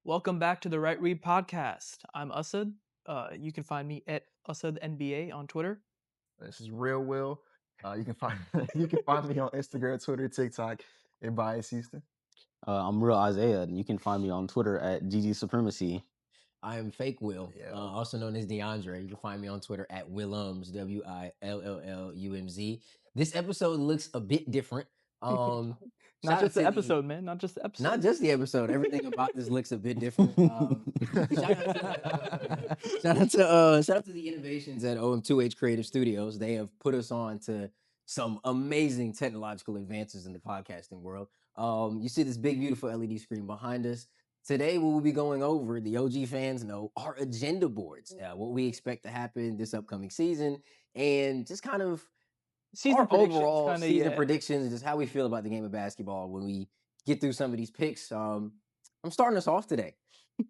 Welcome back to the Right Read podcast. I'm Asad. You can find me at AsadNBA on Twitter. This is Real Will. You can find you can find me on Instagram, Twitter, TikTok, and Bias Houston. I'm Real Isaiah, and you can find me on Twitter at GG Supremacy. I am Fake Will, Yeah. also known as DeAndre. You can find me on Twitter at Willums, WILLLUMZ. This episode looks a bit different. Not shout just out the to episode, man. Not just the episode. Not just the episode. Everything about this looks a bit different. Shout out to the innovations at OM2H Creative Studios. They have put us on to some amazing technological advances in the podcasting world. You see this big, beautiful LED screen behind us. Today, we will be going over, the OG fans know, our agenda boards, what we expect to happen this upcoming season, and just kind of season our predictions, overall kinda, season yeah. predictions, and just how we feel about the game of basketball when we get through some of these picks. I'm starting us off today.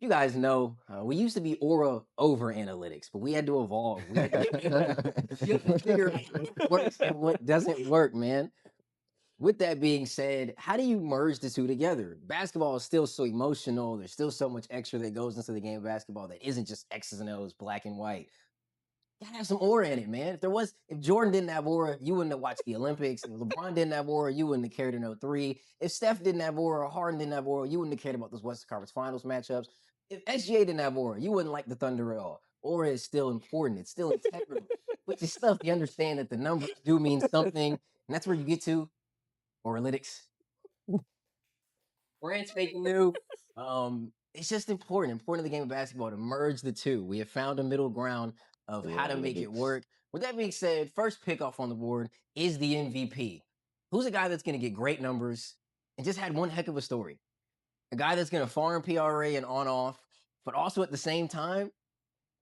You guys know we used to be aura over analytics, but we had to evolve. We had to figure out what works and what doesn't work, man. With that being said, how do you merge the two together? Basketball is still so emotional. There's still so much extra that goes into the game of basketball that isn't just X's and O's, black and white. You gotta have some aura in it, man. If Jordan didn't have aura, you wouldn't have watched the Olympics. If LeBron didn't have aura, you wouldn't have cared in 03. If Steph didn't have aura or Harden didn't have aura, you wouldn't have cared about those Western Conference Finals matchups. If SGA didn't have aura, you wouldn't like the Thunder at all. Aura is still important. It's still integral. With this stuff, you understand that the numbers do mean something, and that's where you get to analytics. Brand spanking new. It's just important in the game of basketball to merge the two. We have found a middle ground of how to make it work. With that being said, first pick off on the board is the MVP. Who's a guy that's going to get great numbers and just had one heck of a story? A guy that's going to farm PRA and on-off, but also at the same time,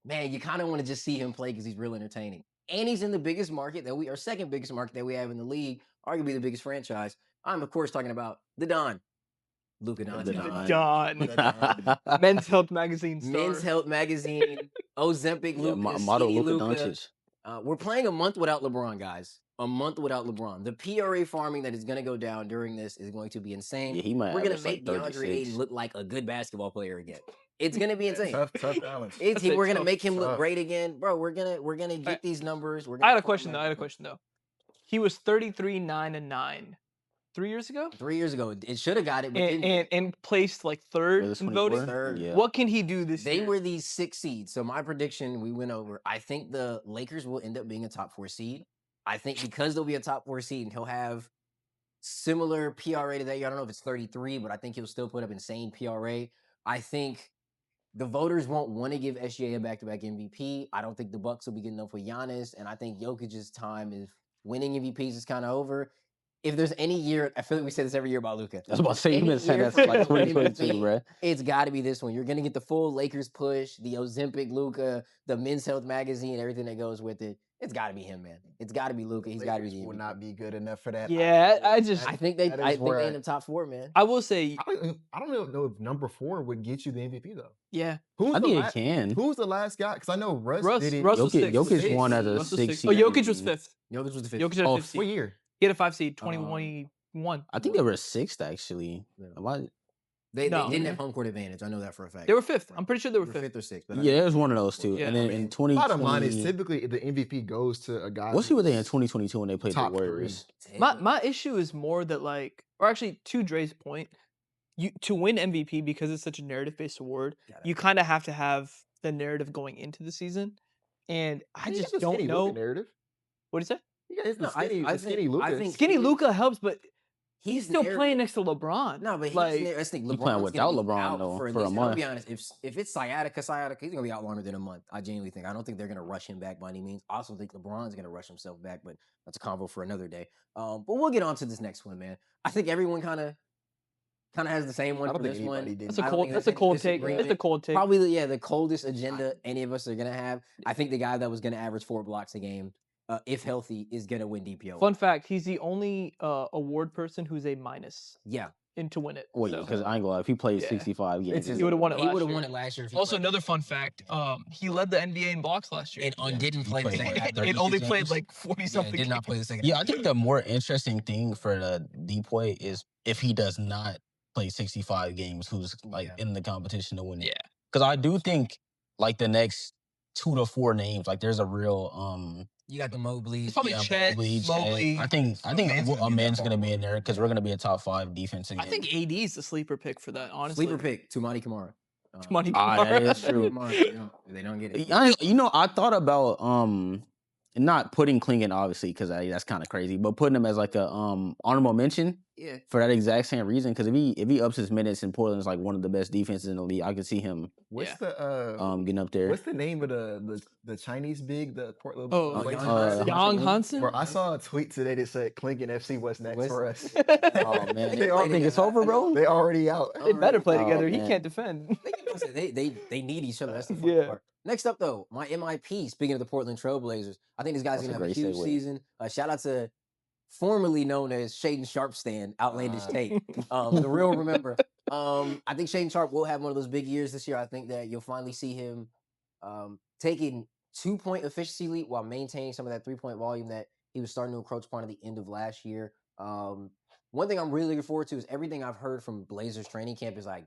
man, you kind of want to just see him play because he's real entertaining. And he's in the biggest market our second biggest market that we have in the league, arguably the biggest franchise. I'm, of course, talking about the Don. Luka Doncic. Don. Men's Health Magazine star. Men's Health Magazine, Ozempic, Luka, model Luka Doncic. We're playing a month without LeBron, guys. A month without LeBron. The PRA farming that is going to go down during this is going to be insane. Yeah, he might. We're going to make DeAndre Ayton look like a good basketball player again. It's going to be insane. Tough balance. We're going to make him look great again, bro. We're gonna get these numbers. I had a question though. He was 33-9-9. 3 years ago? 3 years ago. It should have got it. And placed like third in voting. Third. Yeah. What can he do this year? They were the 6 seeds. So my prediction, we went over. I think the Lakers will end up being a top 4 seed. I think because they'll be a top 4 seed and he'll have similar PRA to that year. I don't know if it's 33, but I think he'll still put up insane PRA. I think the voters won't want to give SGA a back-to-back MVP. I don't think the Bucks will be good enough with Giannis. And I think Jokic's time is winning MVPs is kind of over. If there's any year, I feel like we say this every year about Luka. I was about to say, you've been saying that since like 2022, bro. It's got to be this one. You're going to get the full Lakers push, the Ozempic Luka, the Men's Health Magazine, everything that goes with it. It's got to be him, man. It's got to be Luka. He's got to be the MVP. Will not be good enough for that. Yeah, I think they in the top 4, man. I will say, I don't know if number 4 would get you the MVP though. Yeah, I think it can. Who's the last guy? Because I know Russ did it. Jokic won as a 6 seed. Oh, Jokic was 5th. Jokic was the 5th. Jokic had a 5th seed. What year? He had a 5 seed, 2021. I think they were 6th actually. They didn't have home court advantage. I know that for a fact. They were 5th. I'm pretty sure they were 5th. 5th or 6th. But Yeah, it was one of those two. Yeah. And then in 2020, Bottom line is typically the MVP goes to a guy. What's he were they in 2022 when they played the top Warriors? My issue is more that or actually to Dre's point, to win MVP because it's such a narrative-based award, you kind of have to have the narrative going into the season, and I just don't know. Narrative. What did you say? Yeah, skinny Luka. Skinny Luka helps, but he's still playing next to LeBron. No, but he's playing without LeBron though for a month. I'll be honest. If it's sciatica, he's gonna be out longer than a month. I genuinely think. I don't think they're gonna rush him back by any means. I also think LeBron's gonna rush himself back, but that's a convo for another day. But we'll get on to this next one, man. I think everyone kind of has the same one for this one. That's a cold take. It's a cold take. Probably the coldest agenda any of us are gonna have. I think the guy that was gonna average 4 blocks a game, if healthy, is gonna win DPOY. Fun fact: he's the only award person who's a minus. Yeah. And to win it. Well, yeah, because I ain't gonna lie. If he played 65 games, he would have won it. He would have won it last year. Also, another fun fact: he led the NBA in blocks last year. And didn't play the second half. It only played like 40-something. Did not play the second. Yeah, I think the more interesting thing for the DPOY is if he does not played 65 games who's like Yeah. in the competition to win it. Yeah. Because I do think like the next 2 to 4 names, like there's a real You got the Mobleys. It's probably yeah, Chet, Mobley. I think Man's Man's gonna gonna be be that in there because we're gonna be a top 5 defense again. I think AD is the sleeper pick for that. Honestly, Sleeper pick, Tumani Kamara. Money. that is true. Kamara, they don't get it. I thought about not putting Klingon obviously because that's kind of crazy, but putting him as like a honorable mention. Yeah. For that exact same reason, because if he ups his minutes and Portland's like one of the best defenses in the league, I could see him What's Yeah. the getting up there. what's the name of the Chinese big the Portland Oh, Blazers? Yang Hansen. Bro, I saw a tweet today that said Klingon FC was next for us. Oh man, They I think it's over, bro. They already out. They better play Oh, together. He man. can't defend. They need each other. That's the fun Yeah. part. Next up, though, my MIP. Speaking of the Portland Trailblazers, I think this guy's That's a gonna have a great huge segue. season. Shout out to formerly known as Shaden Sharp stand Outlandish Take. The real remember. I think Shaden Sharp will have one of those big years this year. I think that you'll finally see him taking 2-point efficiency leap while maintaining some of that 3-point volume that he was starting to encroach upon at the end of last year. One thing I'm really looking forward to is everything I've heard from Blazers training camp is like,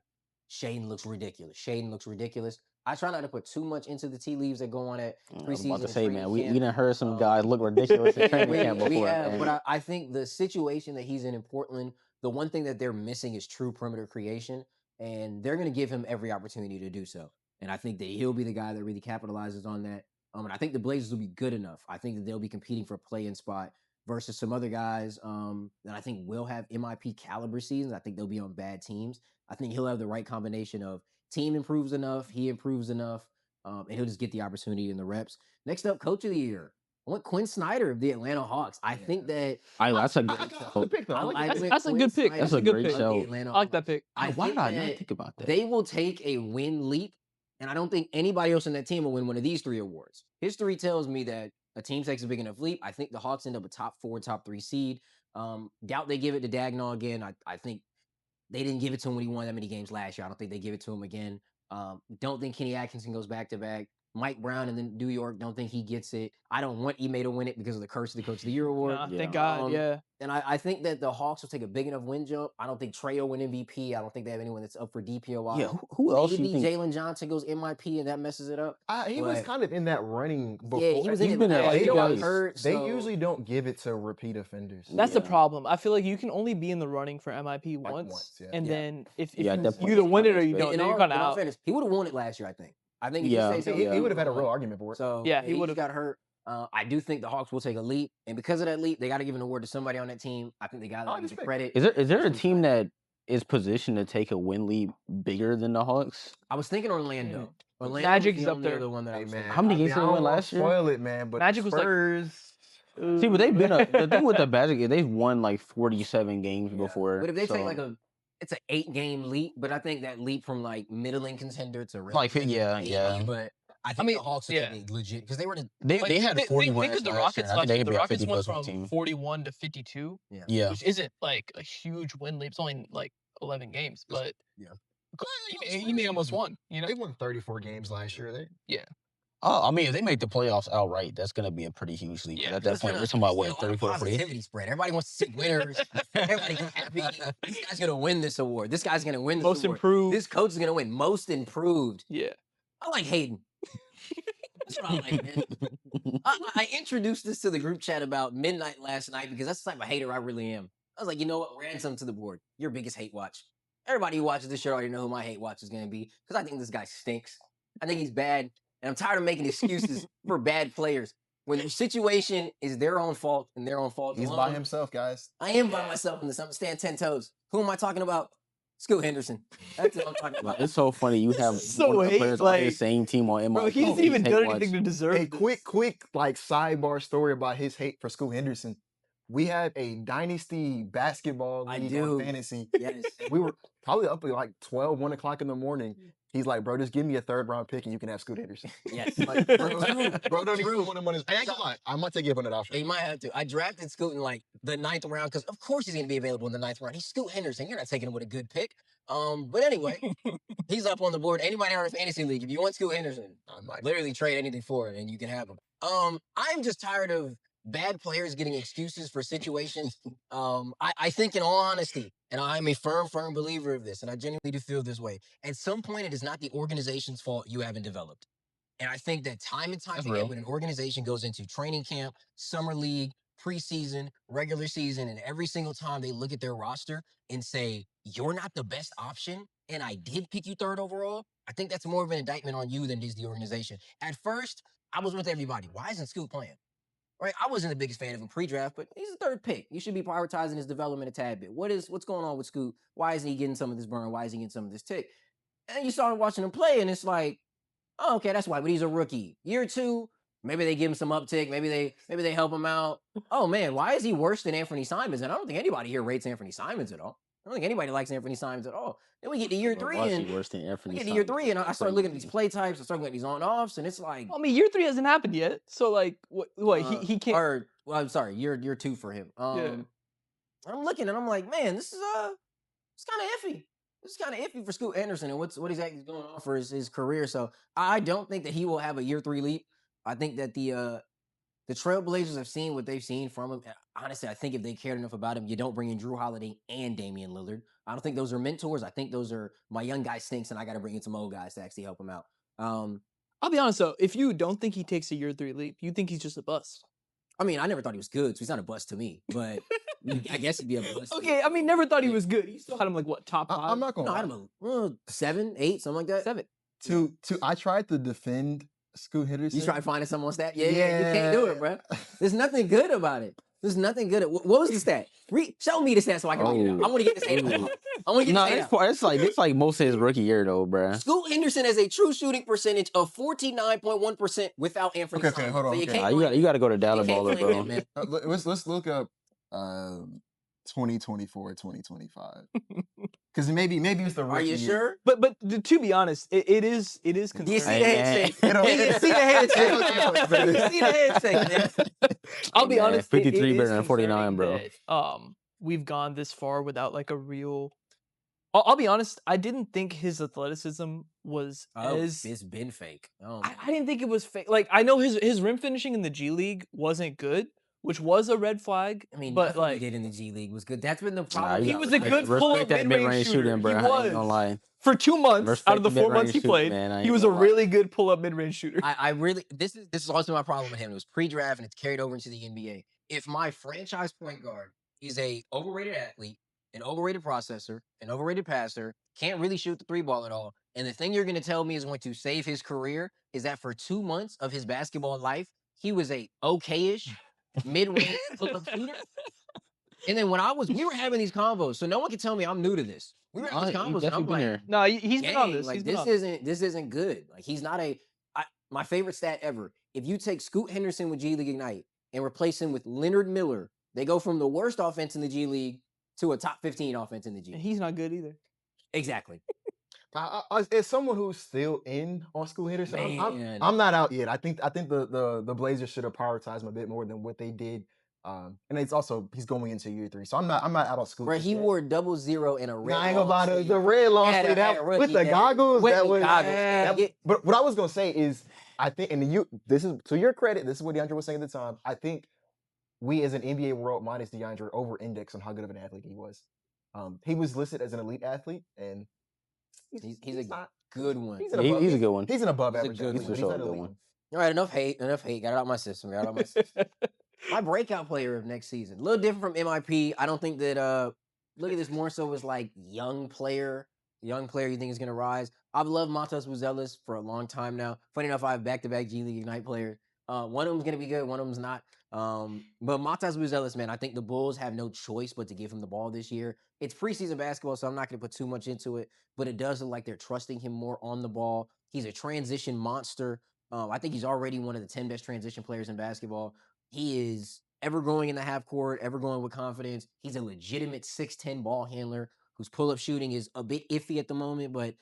Shaden looks ridiculous. Shaden looks ridiculous. I try not to put too much into the tea leaves that go on at preseason. I was about to and say, training man, we camp. done heard some guys look ridiculous in training camp before. We have, man. but I think the situation that he's in Portland, the one thing that they're missing is true perimeter creation, and they're going to give him every opportunity to do so. And I think that he'll be the guy that really capitalizes on that. And I think the Blazers will be good enough. I think that they'll be competing for a play-in spot versus some other guys that I think will have MIP caliber seasons. I think they'll be on bad teams. I think he'll have the right combination of team improves enough, he improves enough, and he'll just get the opportunity and the reps. Next up, Coach of the Year. I want Quinn Snyder of the Atlanta Hawks. I think that That's a good pick, though. That's a good pick. That's a great show. I like that pick. Why did I not think about that? They will take a win leap, and I don't think anybody else in that team will win one of these 3 awards. History tells me that a team takes a big enough leap. I think the Hawks end up a top 4, top 3 seed. Doubt they give it to Dagnall again. I think they didn't give it to him when he won that many games last year. I don't think they give it to him again. Don't think Kenny Atkinson goes back to back. Mike Brown and then New York, don't think he gets it. I don't want Ime to win it because of the curse of the Coach of the Year award. Thank God, yeah. And I think that the Hawks will take a big enough win jump. I don't think Trey will win MVP. I don't think they have anyone that's up for DPOY. Yeah, who else Maybe you think? Jalen Johnson goes MIP and that messes it up. He was kind of in that running before. Yeah, he was He's in been it. there last like year, twice. hurt, They so- usually don't give it to repeat offenders. That's the Yeah. problem. I feel like you can only be in the running for MIP Like once, once, yeah. and Yeah. then if Yeah, at you that point, either it's win it or not you great. don't, In then you're all, kind in of all out. fairness, he would have won it last year, I think. I think if Yeah. he stays He healthy, would have had a real argument for it. So Yeah, he he would've. got hurt. I do think the Hawks will take a leap, and because of that leap, they got to give an award to somebody on that team. I think they got to give the credit. Is there a Quinn team Snyder. that is positioned to take a win lead bigger than the Hawks? I was thinking Orlando. Orlando Magic was is the up only there. other one that I Hey, was man, thinking. How many games I did they don't win wanna last year? Spoil it, man. But Magic was like- Spurs. See, but they've been the thing with the Magic is they've won like 47 games Yeah. before. But if they so- take it's an 8-game leap, but I think that leap from like middling contender to Like, yeah. But I think the Hawks are taking legit because they were They had 40 wins Think of the last year. Rockets I think last they year. could The be a Rockets 50 went plus from team. 41 to 52, Yeah. which isn't like a huge win leap. It's only like 11 games, but Ime almost won. You know, They won 34 games last year. Oh, I mean, if they make the playoffs outright, that's going to be a pretty huge leap. Yeah. At that point, we're talking about what, 34, 40? positivity spread. Everybody wants to see winners. Everybody happy. This guy's gonna win this award. This guy's gonna win this most award. improved. This coach is gonna win most improved. Yeah, I like Hayden. That's what I like, man. I introduced this to the group chat about midnight last night because that's the type of hater I really am. I was like, you know what? We're adding something to the board. Your biggest hate watch. Everybody who watches this show already know who my hate watch is going to be because I think this guy stinks. I think he's bad. And I'm tired of making excuses for bad players. When their situation is their own fault and their own fault He's alone, by himself, guys. I am by myself in this. I'm going to stand 10 toes. Who am I talking about? Scoot Henderson. That's what I'm talking about. It's so funny. You have So one of the hate, players on like- his same team on MIP. bro, he hasn't even done anything to deserve. A this. quick like sidebar story about his hate for Scoot Henderson. We have a dynasty basketball I league do. on fantasy. Yes. We were probably up at like 12, 1 o'clock in the morning. He's like, bro, just give me a 3rd round pick and you can have Scoot Henderson. Yes. Like, Bro, don't even want him on his. I ain't gonna lie. I might take him on that option. He might have to. I drafted Scoot in like the 9th round because of course he's going to be available in the 9th round. He's Scoot Henderson. You're not taking him with a good pick. But anyway, he's up on the board. Anybody in our fantasy league, if you want Scoot Henderson, I might. literally trade anything for it and you can have him. I'm just tired of bad players getting excuses for situations. I think, in all honesty, and I'm a firm believer of this, and I genuinely do feel this way. At some point, it is not the organization's fault you haven't developed. And I think that time and time That's again, real. when an organization goes into training camp, summer league, preseason, regular season, and every single time they look at their roster and say, you're not the best option, and I did pick you third overall, I think that's more of an indictment on you than it is the organization. At first, I was with everybody. Why isn't Scoot playing? Right? I wasn't the biggest fan of him pre-draft, but he's a third pick. You should be prioritizing his development a tad bit. What's going on with Scoot? Why isn't he getting some of this burn? Why is he getting some of this tick? And you started watching him play, and it's like, oh, okay, that's why. But he's a rookie. Year 2, maybe they give him some uptick. Maybe they help him out. Oh man, why is he worse than Anthony Simons? And I don't think anybody here rates Anthony Simons at all. I don't think anybody likes Anthony Simons at all. Then we get to year Bro, 3, why is he and worse than we Anthony get to year Simons? 3, and I start looking at these Crazy. play types. I start looking at these on-offs, and it's like, I mean, year 3 hasn't happened yet. So like, what he can't. Or, well, I'm sorry, year 2 for him. Yeah. I'm looking and I'm like, man, this is it's kind of iffy. This is kind of iffy for Scoot Anderson and what exactly is going on for his career. So I don't think that he will have a year 3 leap. I think that the Trailblazers have seen what they've seen from him. Honestly, I think if they cared enough about him, you don't bring in Drew Holiday and Damian Lillard. I don't think those are mentors. I think those are my young guy stinks, and I got to bring in some old guys to actually help him out. I'll be honest though, if you don't think he takes a year 3 leap, you think he's just a bust. I mean, I never thought he was good, so he's not a bust to me. But I guess he'd be a bust. Okay, I mean, never thought he was good. You still had him like what, top 5? I'm not No, gonna I lie. had him a 7, 8, something like that. 7. I tried to defend Scoot Henderson. You try finding someone stat? Yeah, you can't do it, bro. There's nothing good about it. There's nothing good. What was the stat? Show me the stat so I can read it out. I want to get this hate out. I want to get No, this hate it's, out. it's like most of his rookie year though, bruh. Scoot Henderson has a true shooting percentage of 49.1% without Anthony Okay, Simons. hold on, So you okay. can't You got to go to you Dallas can't Baller, claim bro. that, man. Let's look up 2024, 2025. Because maybe it's the Are rookie you year. sure? But to be honest, it is Do you see concerning. the Hey, handshake? man. Do you see the handshake? Okay. You see the handshake, man? I'll be Man, honest, 53 it better is than 49, concerning bro. that, we've gone this far without like a real. I'll be honest, I didn't think his athleticism was as. It's been fake. Oh, I didn't think it was fake. Like I know his rim finishing in the G League wasn't good, which was a red flag. I mean, but nothing like he did in the G League was good. That's been the Nah, problem. he you was gotta a good pull-up respect that mid-range mid-range shooter. shooting, bro. He I ain't was. gonna lie. For 2 months Respect out of the the 4 months he mid-range shooting, played, man. I he ain't was a gonna lie. really good pull-up mid-range shooter. I really this is also my problem with him. It was pre-draft and it's carried over into the NBA. If my franchise point guard is a overrated athlete, an overrated processor, an overrated passer, can't really shoot the 3 ball at all, and the thing you're going to tell me is going to save his career is that for 2 months of his basketball life, he was a okayish mid-range pull-up shooter. And then when we were having these combos, so no one can tell me I'm new to this. We were having these Nah, you combos, and I'm definitely been like, there. No, he's been on dang, this. like He's been this on. isn't good. Like he's not my favorite stat ever. If you take Scoot Henderson with G League Ignite and replace him with Leonard Miller, they go from the worst offense in the G League to a top 15 offense in the G And League. he's not good either. Exactly. As someone who's still in on Scoot Henderson, Man. I'm not out yet. I think the Blazers should have prioritized him a bit more than what they did. And it's also he's going into year 3, so I'm not out on Scoot. Bro, just he yet. wore 00 in a red. Nah, I ain't gonna lie, long the red long Had a- sleeve had a that rookie with the that- goggles. with That the was. goggles. that- but what I was gonna say is, I think, and this is to your credit. This is what DeAndre was saying at the time. I think we, as an NBA world minus DeAndre, over-indexed on how good of an athlete he was. He was listed as an elite athlete, and He's a not. good one. He's an Yeah, above, he's a good one. He's an above He's a average good athlete, one. but For he's sure, not a an good elite one. one. All right, enough hate. Got it out my system. My breakout player of next season, a little different from MIP. I don't think that look at this more so as like young player you think is gonna rise. I've loved Matas Buzelis for a long time now. Funny enough, I have back-to-back G League Ignite players. One of them's gonna be good, one of them's not. But Matas Buzelis, man, I think the Bulls have no choice but to give him the ball this year. It's preseason basketball, so I'm not gonna put too much into it, but it does look like they're trusting him more on the ball. He's a transition monster. I think he's already one of the 10 best transition players in basketball. He is ever going in the half court, ever going with confidence. He's a legitimate 6'10" ball handler whose pull-up shooting is a bit iffy at the moment, but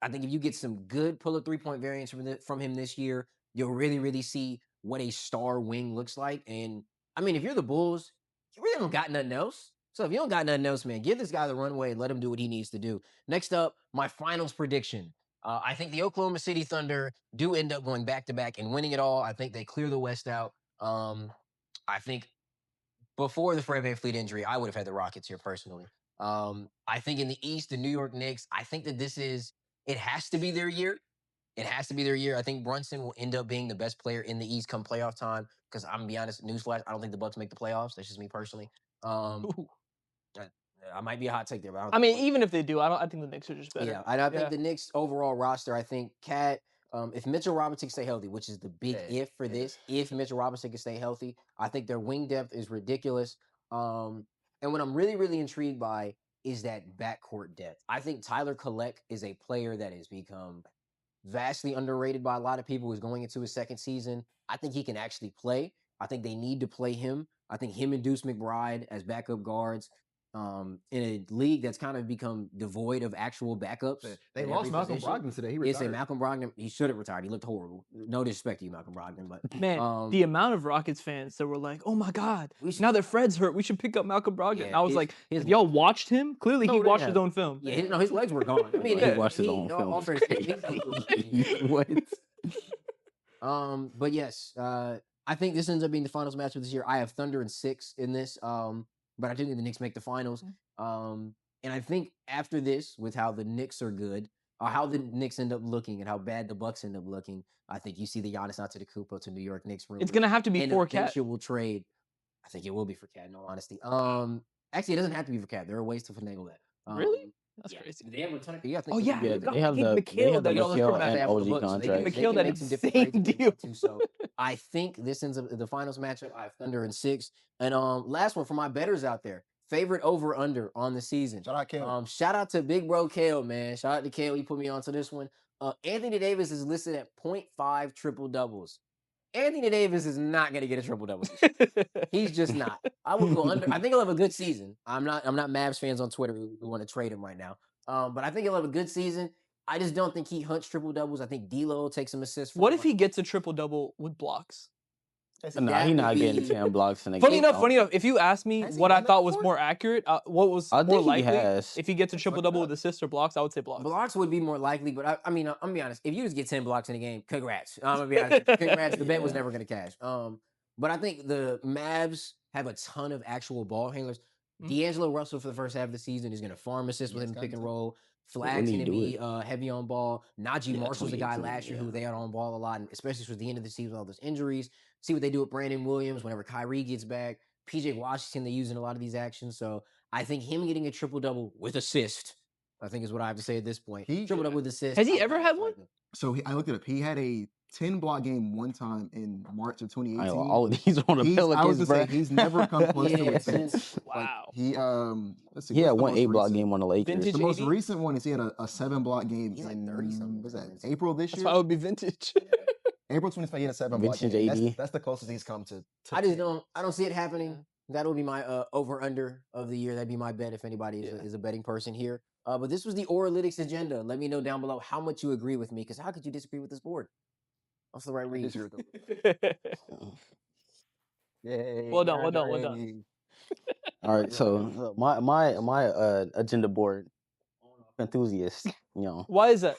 I think if you get some good pull-up three-point variants from him this year, you'll really, really see what a star wing looks like. And I mean, if you're the Bulls, you really don't got nothing else. So if you don't got nothing else, man, give this guy the runway and let him do what he needs to do. Next up, my finals prediction. I think the Oklahoma City Thunder do end up going back-to-back and winning it all. I think they clear the West out. I think before the Fred VanVleet injury, I would have had the Rockets here personally. I think in the East, the New York Knicks, I think that it has to be their year. It has to be their year. I think Brunson will end up being the best player in the East come playoff time. Because I'm gonna be honest, newsflash, I don't think the Bucks make the playoffs. That's just me personally. Um, Ooh. I might be a hot take there, but I don't I think mean, even if they do, I think the Knicks are just better. yeah, and I think the Knicks overall roster, I think Cat, if Mitchell Robinson can stay healthy, which is the big if for this, if Mitchell Robinson can stay healthy, I think their wing depth is ridiculous. And what I'm really, really intrigued by is that backcourt depth. I think Tyler Collette is a player that has become vastly underrated by a lot of people who's going into his second season. I think he can actually play. I think they need to play him. I think him and Deuce McBride as backup guards in a league that's kind of become devoid of actual backups. They at lost every Malcolm position. Brogdon today. He Yes, retired. Malcolm Brogdon, he should have retired. He looked horrible. No disrespect to you, Malcolm Brogdon, but Man, the amount of Rockets fans that were like, "Oh my God, now that Fred's hurt, we should pick up Malcolm Brogdon." Yeah, and I was his- like, his- "Have y'all watched him? Clearly, he No, they watched his haven't. own film." yeah, his legs were gone. I mean, He watched his own all film. fairness, What? But yes, I think this ends up being the finals match of this year. I have Thunder in 6 in this, but I do think the Knicks make the finals. And I think after this, with how the Knicks are good, or how the Knicks end up looking, and how bad the Bucks end up looking, I think you see the Giannis Antetokounmpo to New York Knicks room. It's gonna have to be for Cat. Eventual trade. I think it will be for Cat. In all honesty, actually, it doesn't have to be for Cat. There are ways to finagle that. Really? That's Yeah. crazy. They have a ton of. Yeah, I think Oh they yeah, do. Yeah, I forgot they have gave the Mikhail that You know, let's Mikhail talk about and that for the OG Bucks. They contract. can Mikhail, that make some different insane trades if they deal. want to. So I think this ends up the finals matchup. I have Thunder in 6. And last one for my bettors out there. Favorite over under on the season. Shout out Kale. Shout out to Big Bro Kale, man. Shout out to Kale. He put me onto this one. Anthony Davis is listed at 0.5 triple doubles. Anthony Davis is not going to get a triple double. He's just not. I will go under. I think he'll have a good season. I'm not Mavs fans on Twitter who want to trade him right now. But I think he'll have a good season. I just don't think he hunts triple doubles. I think D'Lo will take some assists. What if he gets a triple double with blocks? Nah, That he would not getting be- 10 blocks in a Funny game. enough, if you ask me Has he what I done that thought was before? more accurate, what was I more think he likely, has. if he gets a triple double with assists or blocks, I would say blocks. Blocks would be more likely, but I mean, I'm gonna be honest. If you just get 10 blocks in a game, congrats. I'm gonna be honest. Congrats. The bet was never gonna cash. But I think the Mavs have a ton of actual ball handlers. Mhm. D'Angelo Russell for the first half of the season is gonna farm assists with him pick and roll. Flag's need gonna to do be heavy on ball. Najee Yeah, Marshall's the guy 2018, last year yeah. who they had on ball a lot, and especially towards the end of the season with all those injuries. See what they do with Brandon Williams whenever Kyrie gets back. PJ Washington, they use in a lot of these actions. So I think him getting a triple double with assist, I think is what I have to say at this point. Triple double with assist. Has he I ever think had it's one? likely. So I looked it up. He had a 10 block game one time in March of 2018. All of these on the I was Pelicans, gonna say bro. he's never come close to Yeah, it since. Like, Wow. he let's see. He had what's the one most 8-block recent? game on the Lakers. Vintage The most 80? recent one is he had a 7-block game He's like in 30-something. was that April this That's year? why it would be vintage. April 25th, he had a 7-block Vintage game. 80. That's the closest he's come to I just 10. don't see it happening. That'll be my over under of the year. That'd be my bet if anybody is a betting person here. But this was the Oralytics agenda. Let me know down below how much you agree with me, because how could you disagree with this board? What's the right I read? disagree with him. Yay, Well done, well done, well Andre. done. All right, so my agenda board enthusiast, you know. Why is that?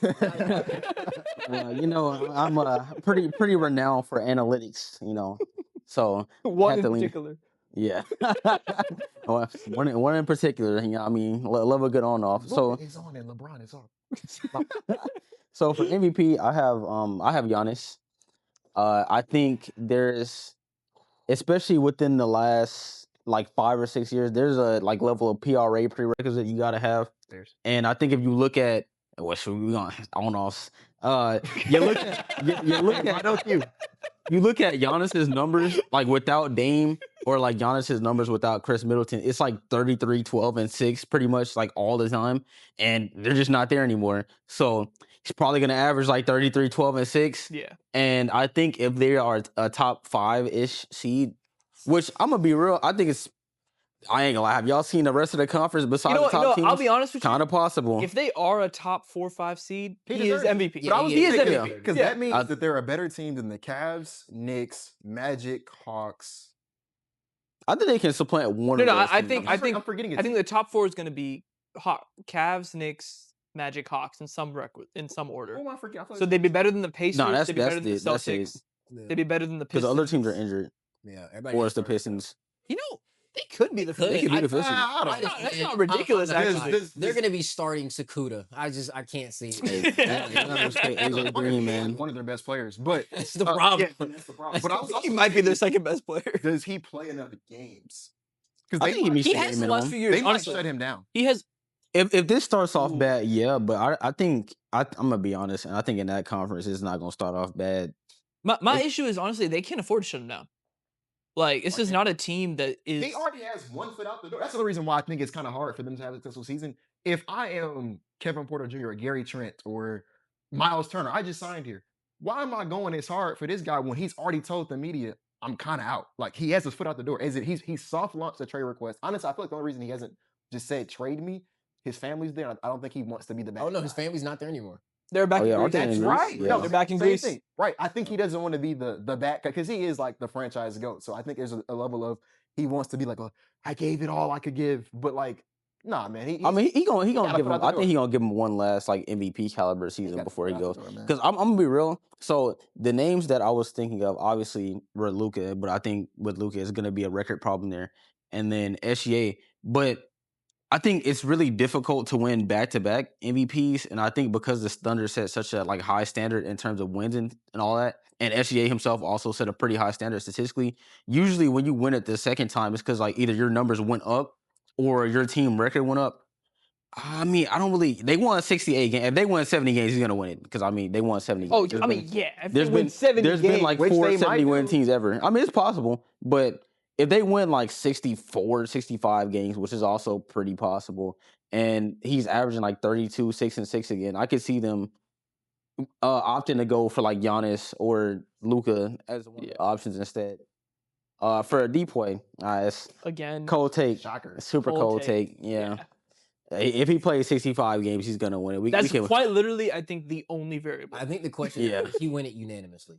You know, I'm pretty renowned for analytics, you know. So One had in to lean- particular. yeah. Well, one in particular, you know, I mean, love a good on off. So Book is on and LeBron is off. so for MVP, I have Giannis. I think there's, especially within the last like 5 or 6 years, there's a like level of PRA prerequisite you gotta have. And I think if you look at what should we on off, you look at you look at Giannis's numbers like without Dame, or like Giannis's numbers without Chris Middleton, it's like 33, 12, and 6 pretty much like all the time. And they're just not there anymore. So he's probably gonna average like 33, 12, and 6. Yeah. And I think if they are a top 5-ish seed, which I'm gonna be real, I ain't gonna lie. Have y'all seen the rest of the conference besides the top teams? I'll be honest with you. Kind of possible. If they are a top 4 or 5 seed, he is deserves it. MVP. Yeah, But he is yeah. MVP. Because Yeah. that means that they're a better team than the Cavs, Knicks, Magic, Hawks. I think they can supplant one. No, of those I teams. think I'm forgetting it. I think the top 4 is going to be Cavs, Knicks, Magic, Hawks in some order. Who am I forgetting? I thought So they'd be better than the Pacers. No, they'd be better than the that's Celtics. it. They'd be better than the because Pistons. the other teams are injured. Yeah, everybody. Or needs it's the to start Pistons. You know, they could be the Could. They could be the Pistons. I don't know. That's not I'm ridiculous, not gonna actually. lie. They're going to be starting Sakuda. I can't see Hey, it. you gotta respect AJ Green, man. One of their best players, but That's the problem. yeah, that's the problem. But I was He also might be their saying, second best player. does he play enough games? I Because think he needs He to has game the it last on. few years. they might Honestly, shut him down. he has. If this starts off Ooh. bad, yeah, but I think I'm gonna be honest, and I think in that conference it's not gonna start off bad. My issue is honestly they can't afford to shut him down. Like this is not a team that is. He already has 1 foot out the door. That's the reason why I think it's kind of hard for them to have a successful season. If I am Kevin Porter Jr. or Gary Trent or Miles Turner, I just signed here. Why am I going as hard for this guy when he's already told the media I'm kind of out? Like he has his foot out the door. Is it he's soft launched a trade request? Honestly, I feel like the only reason he hasn't just said trade me, his family's there. I don't think he wants to be the bad Oh no, guy. his family's not there anymore. They're back. Oh, yeah, in aren't Greece. they That's in Greece? right. Yeah. No, They're back in same Greece. thing. Right. I think he doesn't want to be the bad guy because he is like the franchise goat. So I think there's a level of he wants to be like, I gave it all I could give, but like, nah, man. I mean, he gonna gotta give put him. out the I door. think he gonna give him one last like MVP caliber season gotta before put he out the goes. door, man. Because I'm gonna be real. So the names that I was thinking of obviously were Luka, but I think with Luka it's gonna be a record problem there, and then SGA. But I think it's really difficult to win back-to-back MVPs, and I think because the Thunder set such a like high standard in terms of wins and all that, and SGA himself also set a pretty high standard statistically. Usually, when you win it the second time, it's because like either your numbers went up or your team record went up. I mean, I don't really. They won 68 games. If they won 70 games, he's gonna win it because I mean they won 70 games. Oh, I mean, yeah. If There's they win been 70 there's been games, like which four they might 70-win do. teams ever. I mean, it's possible, but if they win like 64, 65 games, which is also pretty possible, and he's averaging like 32, 6 and 6 again, I could see them opting to go for like Giannis or Luka as one of the options instead. For a DPOY, it's again, cold take, Shocker. super cold take. Yeah. If he plays 65 games, he's gonna win it. That's we can, quite literally, I think, the only variable. I think the question is, Yeah. will he win it unanimously?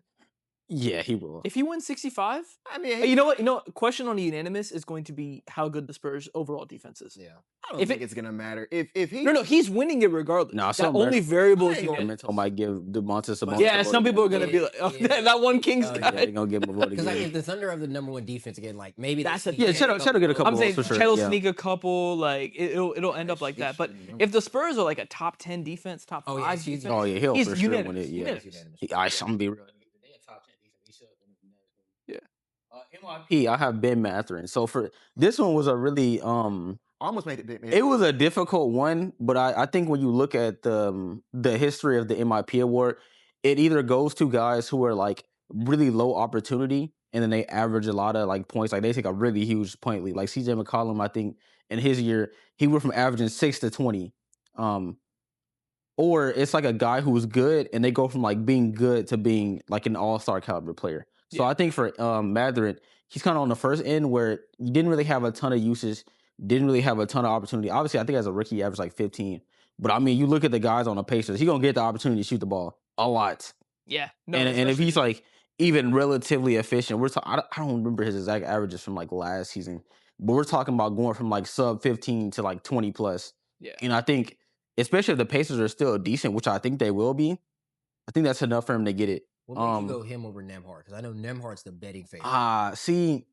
yeah, he will. If he wins 65, I mean, you know what? Question on the unanimous is going to be how good the Spurs' overall defense is. Yeah. I don't think it's gonna matter if he. No, he's winning it regardless. Nah, that some only Mer- variable is I ain't gonna- unanimous. Sacramento might give DeMontis a But bunch. Yeah, some people are gonna be like, oh, Yeah. that one Kings Oh, guy. Yeah, they're gonna give him a vote Because like, again. if the Thunder have the number one defense again, like maybe That's the Yeah, Chet will get a couple I'm saying for sure. Chet will Yeah. sneak a couple. Like it'll end up like that. But if the Spurs are like a top 10 defense, top Oh, yeah, 5 he's- defense, Oh yeah, he'll he's for sure win unanimous. it. Yeah, Unanimous. I'm gonna be real. Yeah. MIP, I have Ben Mathurin. So for this one was a really almost made it big. it was a difficult one, but I think when you look at the history of the MIP award, it either goes to guys who are like really low opportunity and then they average a lot of like points. Like they take a really huge point lead. Like CJ McCollum, I think in his year, he went from averaging 6 to 20. Or it's like a guy who's good and they go from like being good to being like an all-star caliber player. So I think for Mathurin, he's kind of on the first end where you didn't really have a ton of usage, didn't really have a ton of opportunity. Obviously, I think as a rookie, he averaged like 15. But I mean, you look at the guys on the Pacers, he's gonna get the opportunity to shoot the ball a lot. Yeah. No, and if especially- he's like even relatively efficient, I don't remember his exact averages from like last season, but we're talking about going from like sub 15 to like 20 plus. Yeah. And I think, especially if the Pacers are still decent, which I think they will be, I think that's enough for him to get it. What made you go him over Nemhard? Because I know Nemhard's the betting favorite. See,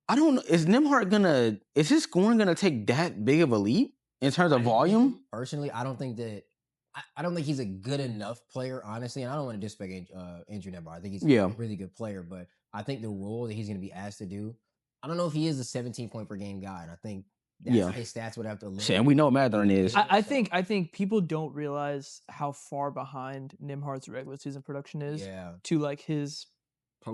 I don't know. Is his scoring gonna take that big of a leap in terms of volume? Personally, I don't think that. I don't think he's a good enough player, honestly, and I don't want to disrespect Andrew Nemhard. I think he's a really good player, but I think the role that he's going to be asked to do, I don't know if he is a 17 point per game guy, and I think his stats would have to. And we know Mathurin is. I think people don't realize how far behind Nimhard's regular season production is to like his.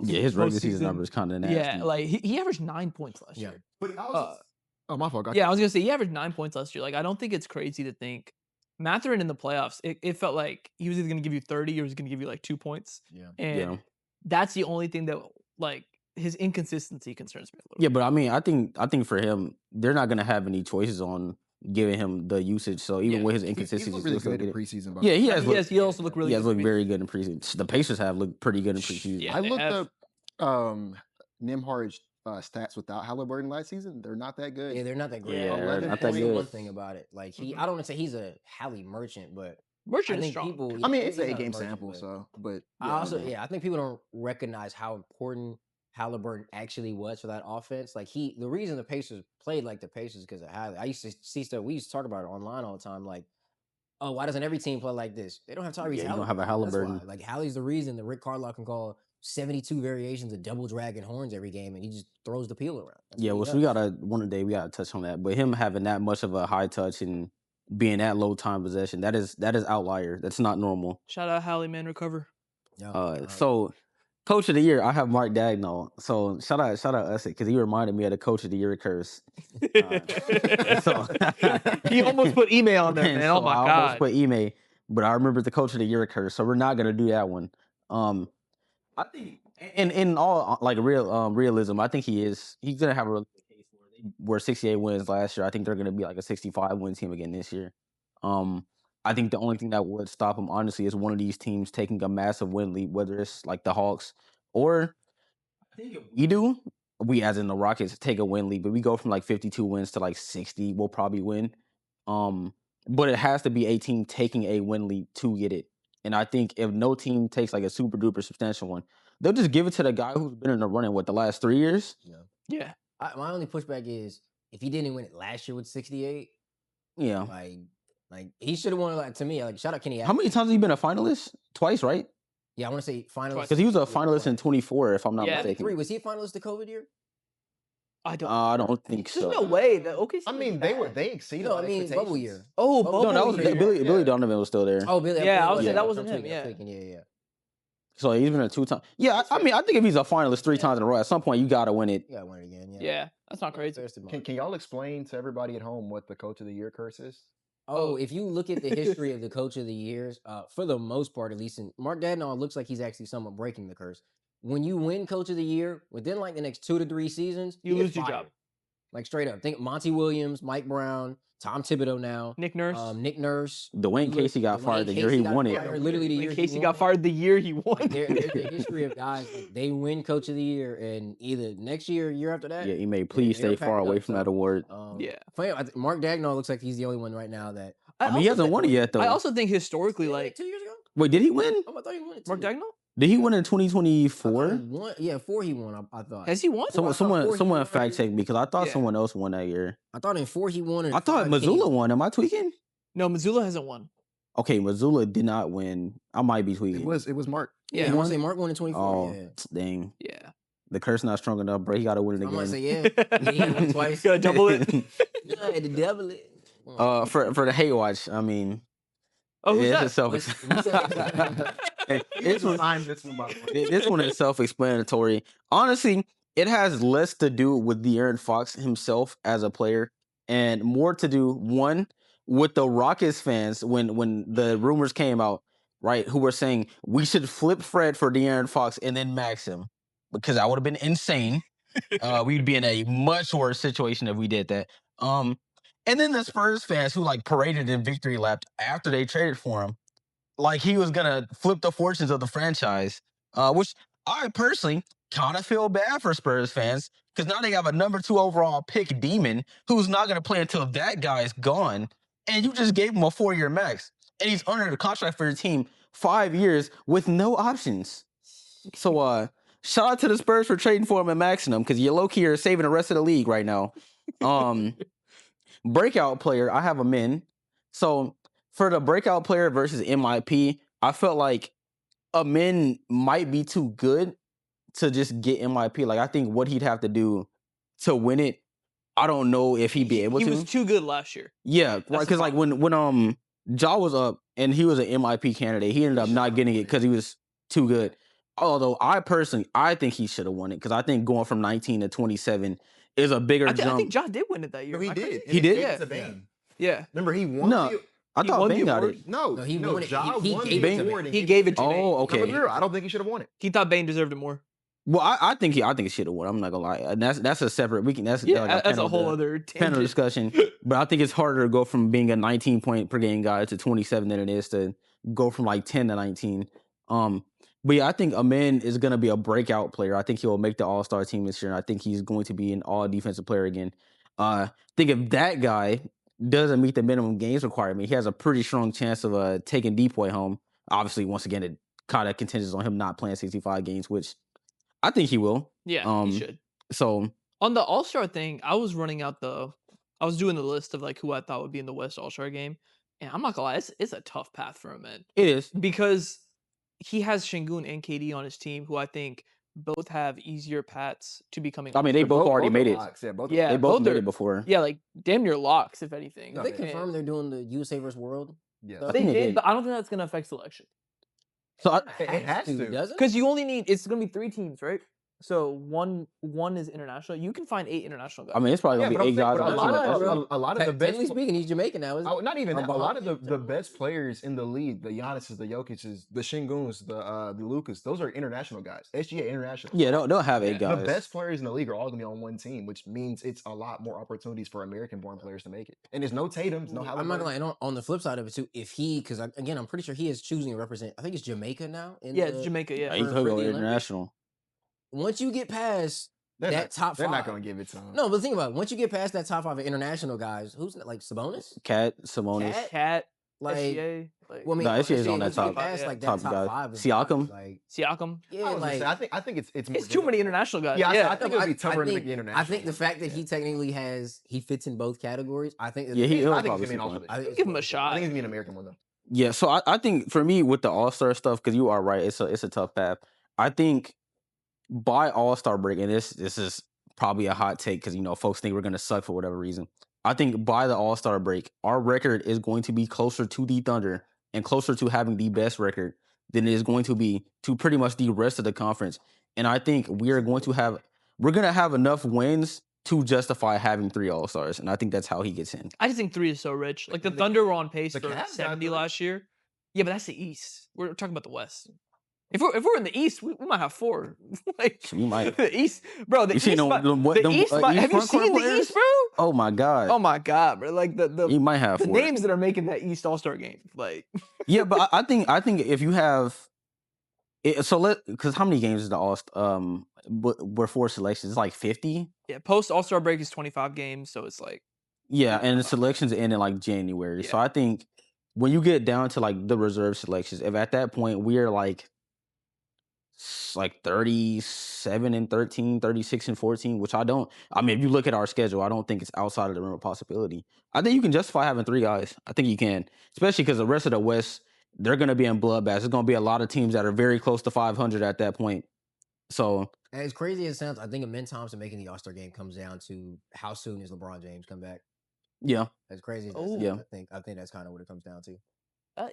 His regular season numbers kind of nasty. Yeah, like he averaged 9 points last year. But my fault. I was gonna say he averaged 9 points last year. Like I don't think it's crazy to think Mathurin in the playoffs. It felt like he was either gonna give you 30 or he was gonna give you like 2 points. And that's the only thing that like his inconsistency concerns me a little. Yeah, but I mean, I think for him, they're not gonna have any choices on giving him the usage. So even with his inconsistency, he's really good in preseason. Yeah, he has. He also looked really. He good has looked very good in preseason. The Pacers have looked pretty good in preseason. Yeah, I looked up Nimhard's stats without Halliburton last season. They're not that good. Yeah, they're not that great. Yeah, they're not that That's good. one thing about it. Like I don't want to say he's a Hallie merchant, but Merchant I is think strong. people. I mean, it's he's an not a 8-game merchant, sample, but so but I also I think people don't recognize how important Halliburton actually was for that offense. Like the reason the Pacers played like the Pacers because of Hallie. I used to see stuff. We used to talk about it online all the time. Like, oh, why doesn't every team play like this? They don't have Tyrese Yeah, you don't Halliburton. have a Halliburton. That's why. Like Hallie's the reason that Rick Carlisle can call 72 variations of double dragon horns every game, and he just throws the peel around. That's Yeah, what he well, so we does. gotta one day we gotta touch on that. But him having that much of a high touch and being that low time possession, that is outlier. That's not normal. Shout out Hallie, man, recover. Yeah. So coach of the year, I have Mark Dagnall. So shout out us because he reminded me of the coach of the year curse. So He almost put email on there, man. So Oh my I god. almost put email, but I remember the coach of the year curse. So we're not gonna do that one. I think in all like realism, I think he's gonna have a really good case where they were 68 wins last year. I think they're gonna be like a 65 win team again this year. I think the only thing that would stop him honestly is one of these teams taking a massive win lead, whether it's like the Hawks or I think if we do, we as in the Rockets take a win lead, but we go from like 52 wins to like 60, we'll probably win. But it has to be a team taking a win lead to get it. And I think if no team takes like a super duper substantial one, they'll just give it to the guy who's been in the running the last 3 years. Yeah. My only pushback is if he didn't win it last year with 68, Yeah. like he should have won. Like to me, like shout out Kenny. How many times has he been a finalist? Twice, right? Yeah, I want to say finalist Because he was a finalist in 24, if I'm not Yeah. mistaken. 3. Was he a finalist the COVID year? I don't. I don't think There's so. no way that OKC. I mean, they exceeded. No, my I mean bubble expectations. year. Oh, Bubble No, that was year. Billy Donovan was still there. Oh, Billy. Yeah, I was saying saying that I'm wasn't him. tweaking, Yeah. I'm tweaking, yeah. So he's been a 2 times. Yeah, I mean, I think if he's a finalist 3 times in a row, at some point you gotta win it. You gotta win it again. Yeah. Yeah, that's not crazy. Can y'all explain to everybody at home what the coach of the year curse is? Oh, if you look at the history of the coach of the years, for the most part, at least, Mark Dagnall looks like he's actually somewhat breaking the curse. When you win coach of the year, within like the next 2 to 3 seasons, You get lose your fired. job. Like straight up. Think Monty Williams, Mike Brown, Tom Thibodeau now, Nick Nurse. Nick Nurse. Dwayne Casey got fired the year he won it. Literally the year Nick he Casey won got it. fired the year he won. There's a history of guys like they win coach of the year, and either next year, or year after that. Yeah, he may please they're stay far packed away up, from so, that award. Yeah. Mark Dagnall looks like he's the only one right now that. I mean, he hasn't won it yet, though. I also think historically, like 2 years ago. Wait, did he win? Oh, I thought he won it. Mark too. Dagnall, Did he win in I thought he 2024? won. Yeah, 4 he won. I thought. has he won? Someone fact check me because I thought Yeah. someone else won that year. I thought in 4 he won. And I thought 5 Missoula won. Am I tweaking? No, Missoula hasn't won. Okay, Missoula did not win. I might be tweaking. It was Mark. Yeah, I want to say Mark won in 24. Oh, Yeah. dang. Yeah. The curse not strong enough, bro. He got to win it I again. want to say yeah. He won twice. Gotta double it. Yeah, I had to double it. For the hate watch, I mean, Oh, who's it's that? a self. This one is self-explanatory. Honestly, it has less to do with De'Aaron Fox himself as a player, and more to do with the Rockets fans when the rumors came out, right? Who were saying we should flip Fred for De'Aaron Fox and then max him because that would have been insane. We'd be in a much worse situation if we did that. And then the Spurs fans who like paraded in victory lap after they traded for him, like he was gonna flip the fortunes of the franchise, which I personally kind of feel bad for Spurs fans because now they have a number 2 overall pick demon who's not gonna play until that guy's gone, and you just gave him a 4-year max, and he's under the contract for your team 5 years with no options. So shout out to the Spurs for trading for him and maxing him because you low key are saving the rest of the league right now. Breakout player, I have a min. So for the breakout player versus MIP, I felt like a min might be too good to just get MIP. Like I think what he'd have to do to win it, I don't know if he'd be able to. He was too good last year. Yeah, right. Because like when Ja was up and he was an MIP candidate, he ended up not getting it because he was too good. Although I think he should have won it because I think going from 19 to 27 is a bigger jump. I think Ja did win it that year. No, he Am I did. crazy? He did? It's a Bane. Yeah. Remember, he won. No, I He thought won the Bane got award? it. No, he won it. Ja He won gave the it to award. He gave it to Bane. Oh, okay. I don't think he should have won it. He thought Bane deserved it more. Well, I think he should have won. I'm not gonna lie. And that's a separate. That's Yeah, like that's a panel whole other panel tangent. discussion. But I think it's harder to go from being a 19 point per game guy to 27 than it is to go from like 10 to 19. But yeah, I think Amin is gonna be a breakout player. I think he will make the All-Star team this year. And I think he's going to be an all defensive player again. I think if that guy doesn't meet the minimum games requirement, he has a pretty strong chance of taking DPOY home. Obviously, once again, it kind of contingent on him not playing 65 games, which I think he will. Yeah, he should. So On the All-Star thing, I was doing the list of like who I thought would be in the West All-Star game, and I'm not gonna lie, it's a tough path for him, man. it is. Because he has Şengün and KD on his team, who I think both have easier paths to becoming. I mean, they All-Stars. both already are made it. locks. Yeah, both. Yeah, They both made are- it before. Yeah, like damn near locks, if anything. No, Did they yeah. confirm they're doing the USA vs. World? Yeah. stuff? They think they did, did. but I don't think that's gonna affect selection. So It has to. doesn't? Because you only need it's gonna be 3 teams, right? So one is international. You can find 8 international guys. I mean, it's probably Yeah, gonna but be I'm 8 saying, guys but on a the team. lot at of first. a lot of the best. Technically speaking, he's Jamaican now, isn't he? Not even that. A Or lot of the Bahamian. best players in the league, the Giannis's, the Jokic's, the Şengün's, the Lucas, those are international guys. SGA international. Yeah, they'll have 8 Yeah. guys. The best players in the league are all gonna be on one team, which means it's a lot more opportunities for American-born players to make it. And there's no Tatum's, no I'm not Halliburton. gonna lie. And on the flip side of it too, if he, because again, I'm pretty sure he is choosing to represent. I think it's Jamaica now. Yeah, it's Jamaica. Yeah, He for- could for go the Olympics. international. Once you get past They're that not, top they're five, not gonna give it to him. no, but think about it. Once you get past that top 5 of international guys, who's like Sabonis? Cat, Sabonis, Cat? Cat, Like, SGA, like well, I mean, No, SGA is on that once you get top- past, yeah, like that top top guy. 5 is Siakam? like, Siakam. yeah, I was gonna like say, I think it's more It's too many difficult. international guys. Yeah, Yeah, I think it'll be tougher to think, make the international. I think the fact that he technically he fits in both categories. I think that Yeah, he'll I think probably he's gonna be see an one. All-Star. I think give him a it's- I shot. think he's gonna be an American one though. Yeah, so I think for me with the All-Star stuff, because you are right, it's a tough path. I think by All-Star break, and this is probably a hot take because folks think we're gonna suck for whatever reason. I think by the All-Star break, our record is going to be closer to the Thunder and closer to having the best record than it is going to be to pretty much the rest of the conference. And I think we're gonna have enough wins to justify having 3 All-Stars, and I think that's how he gets in. I just think 3 is so rich. Like the The- Thunder were on pace the for Cavs got 70 3. last year. Yeah, but that's the East. We're talking about the West. If we're in the East, we might have 4. Like We might. the East, bro. The You East, seen might- them the East. Might, have you front court seen the players? East, bro? Oh my god. Oh my god, bro! Like the He might have the 4. names that are making that East All Star game, like Yeah, but I think if you have because how many games is the All were 4 selections? It's like 50. yeah. Post All Star break is 25 games, so it's like Yeah, and the selections end in like January. So Yeah. I think when you get down to like the reserve selections, if at that point we're like 37 and 13, 36 and 14, which I mean, if you look at our schedule, I don't think it's outside of the realm of possibility. I think you can justify having 3 guys. I think you can, especially because the rest of the West, they're going to be in bloodbaths. There's going to be a lot of teams that are very close to 500 at that point. So As crazy as it sounds, I think immense times to making the All-Star game comes down to how soon does LeBron James come back. yeah, As crazy as that Oh. sounds, Yeah. I think that's kind of what it comes down to.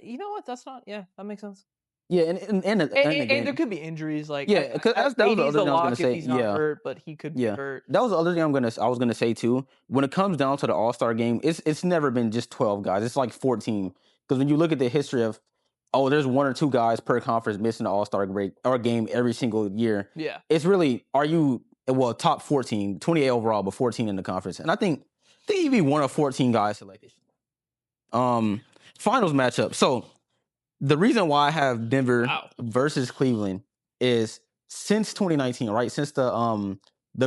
you know what? That's not. Yeah, that makes sense. yeah, and And again, there could be injuries, like Yeah, 'cause that was the AD's other a thing I was lock gonna if say, he's not yeah. hurt, but he could be Yeah. hurt. that was the other thing I was gonna say too. When it comes down to the All-Star game, it's never been just 12 guys. It's like 14. Because when you look at the history of, there's 1 or 2 guys per conference missing the All-Star break or game every single year. Yeah, It's really top 14, 28 overall, but 14 in the conference. And I think you'd be 1 of 14 guys selected. Finals matchup. So the reason why I have Denver Wow. versus Cleveland is since 2019, right? Since the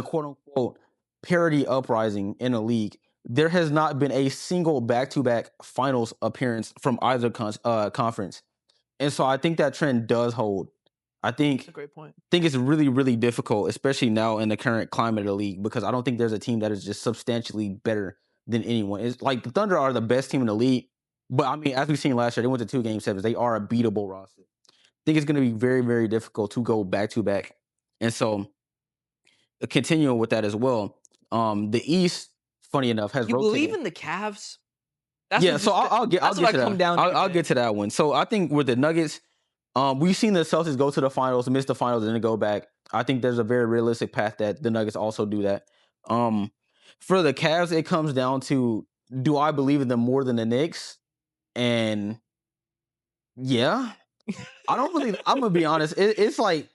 quote unquote parity uprising in the league, there has not been a single back-to-back finals appearance from either conference. And so I think that trend does hold. I that's think a great point. it's really, really difficult, especially now in the current climate of the league, because I don't think there's a team that is just substantially better than anyone. It's like the Thunder are the best team in the league, but I mean, as we've seen last year, they went to 2 Game 7s. They are a beatable roster. I think it's going to be very, very difficult to go back to back. And so, continuing with that as well, the East, funny enough, has You rotated. believe in the Cavs? That's Yeah, what so just- I'll get that's to what I that. come down to, I'll man. get to that one. So I think with the Nuggets, we've seen the Celtics go to the finals, miss the finals, and then go back. I think there's a very realistic path that the Nuggets also do that. For the Cavs, it comes down to, do I believe in them more than the Knicks? And yeah, I don't really. I'm gonna be honest. It's like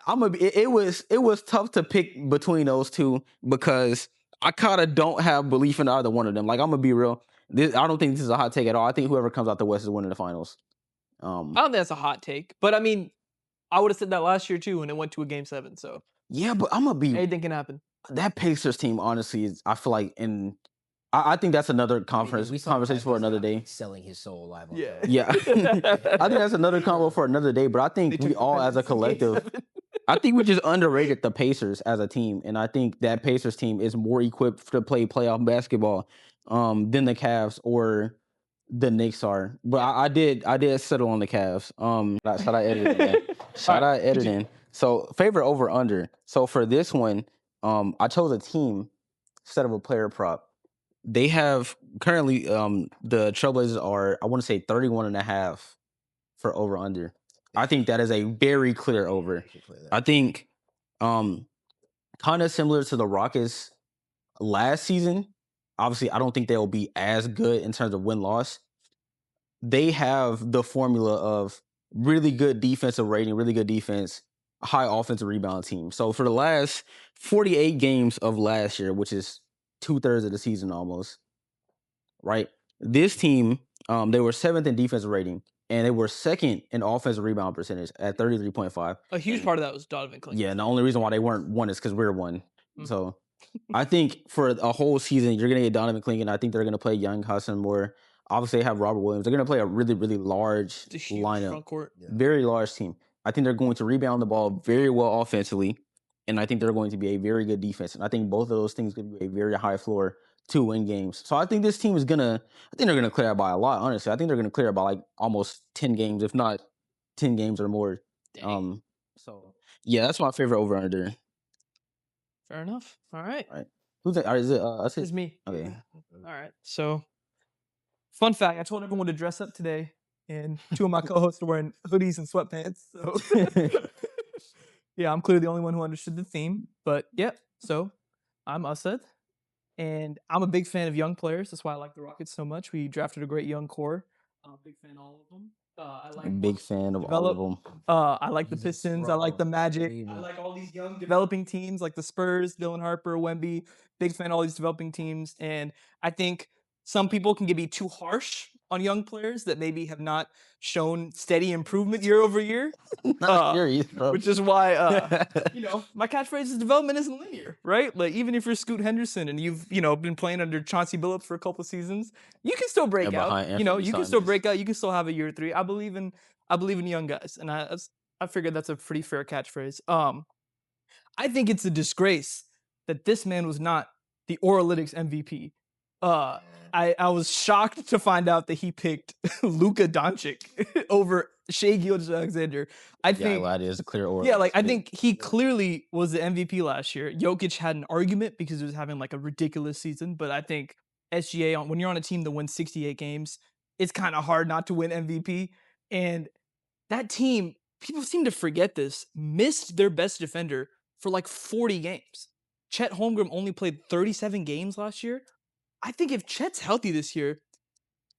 it was tough to pick between those two because I kind of don't have belief in either one of them. Like, I'm gonna be real. I don't think this is a hot take at all. I think whoever comes out the West is winning the finals. I don't think that's a hot take, but I mean, I would have said that last year too when it went to a Game 7. So Yeah, but I'm gonna be anything can happen. that Pacers team. Honestly, is, I feel like I think that's another conversation for another day. Selling his soul live on Yeah. film. Yeah, I think that's another combo for another day. But I They think took we all, as a defendants to Game collective, 7. I think we just underrated the Pacers as a team, and I think that Pacers team is more equipped to play playoff basketball than the Cavs or the Knicks are. But I did settle on the Cavs. Shout out editing, man. Shout out editing. So favorite over under. So for this one, I chose a team instead of a player prop. They have currently the Trailblazers are, I want to say 31.5 for over under. I think that is a very clear over. I think kind of similar to the Rockets last season. Obviously, I don't think they'll be as good in terms of win-loss. They have the formula of really good defensive rating, really good defense, high offensive rebound team. So for the last 48 games of last year, which is 2/3 of the season almost, right? This team, they were 7th in defensive rating, and they were 2nd in offensive rebound percentage at 33.5. A huge part of that was Donovan Clingan. Yeah, and the only reason why they weren't one is because we're one. Mhm. So I think for a whole season, you're going to get Donovan Clingan. I think they're going to play Young Hudson more. Obviously, they have Robert Williams. They're going to play a really, really large It's a huge lineup. front court. Very large team. I think they're going to rebound the ball very well offensively, and I think they're going to be a very good defense. And I think both of those things could be a very high floor to win games. So I think this team is I think they're going to clear it by a lot, honestly. I think they're going to clear it by like almost 10 games, if not 10 games or more. So yeah, that's my favorite over under. Fair enough. All right. Who's that? Is it us? It's me. Okay. All right. So, fun fact: I told everyone to dress up today, and 2 of my co-hosts are wearing hoodies and sweatpants. So, yeah, I'm clearly the only one who understood the theme. But yeah, so I'm Asad, and I'm a big fan of young players. That's why I like the Rockets so much. We drafted a great young core. I'm a big fan of all of them. I like big fan of all of them. I like the Pistons. I like the Magic. I like all these young developing teams like the Spurs, Dylan Harper, Wemby. Big fan of all these developing teams. And I think some people can be too harsh on young players that maybe have not shown steady improvement year over year. Not serious, bro. Which is why, my catchphrase is development isn't linear, right? Like, even if you're Scoot Henderson and you've, been playing under Chauncey Billups for a couple of seasons, you can still break out. You can still break out. You can still have a year 3. I believe in young guys. And I figured that's a pretty fair catchphrase. I think it's a disgrace that this man was not the Oralytics MVP. I was shocked to find out that he picked Luka Doncic over Shai Gilgeous-Alexander. I think that is a clear order. Yeah, I think he clearly was the MVP last year. Jokic had an argument because he was having a ridiculous season, but I think SGA when you're on a team that wins 68 games, it's kind of hard not to win MVP. And that team, people seem to forget this, missed their best defender for 40 games. Chet Holmgren only played 37 games last year. I think if Chet's healthy this year,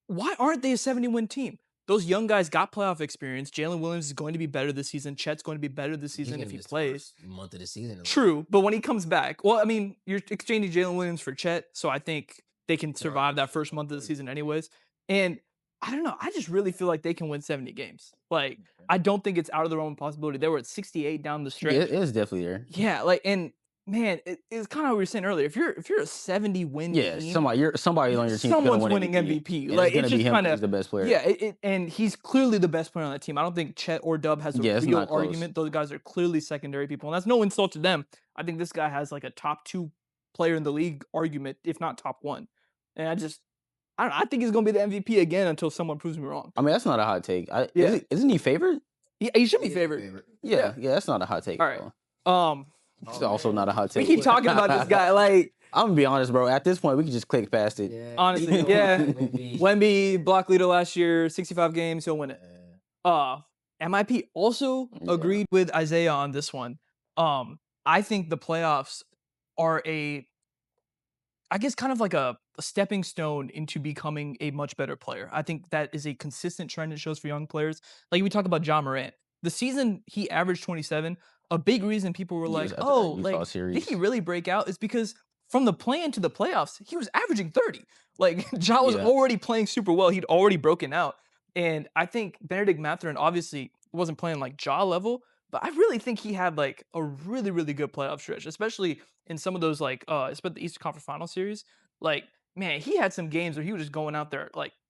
why aren't they a 70-win team? Those young guys got playoff experience. Jalen Williams is going to be better this season. Chet's going to be better this season if he plays. Month of the season. True, but when he comes back, well, I mean, you're exchanging Jalen Williams for Chet, so I think they can survive that first month of the season anyways. And I don't know. I just really feel like they can win 70 games. I don't think it's out of the realm of possibility. They were at 68 down the stretch. It is definitely there. Yeah, and man, it's kind of what we were saying earlier. If you're a 70-win team, somebody on your team, someone's winning MVP. It's just kind of he's the best player. Yeah, and he's clearly the best player on that team. I don't think Chet or Dub has a real argument. Those guys are clearly secondary people, and that's no insult to them. I think this guy has a top 2 player in the league argument, if not top 1. And I don't know. I think he's going to be the MVP again until someone proves me wrong. I mean, that's not a hot take. Isn't he favored? Yeah, he should be favored. Yeah, that's not a hot take. All right. It's also not a hot take. We keep talking about this guy. I'm gonna be honest, bro. At this point, we can just click past it. Yeah. Honestly, yeah. Wemby, block leader last year, 65 games, he'll win it. MIP also agreed with Isaiah on this one. I think the playoffs are kind of a stepping stone into becoming a much better player. I think that is a consistent trend it shows for young players. We talk about Ja Morant. The season he averaged 27, a big reason people were did he really break out? Is because from the play-in to the playoffs, he was averaging 30. Ja was already playing super well. He'd already broken out. And I think Benedict Mathurin obviously wasn't playing Ja level, but I really think he had a really, really good playoff stretch, especially in some of those especially the Eastern Conference Final Series. Man, he had some games where he was just going out there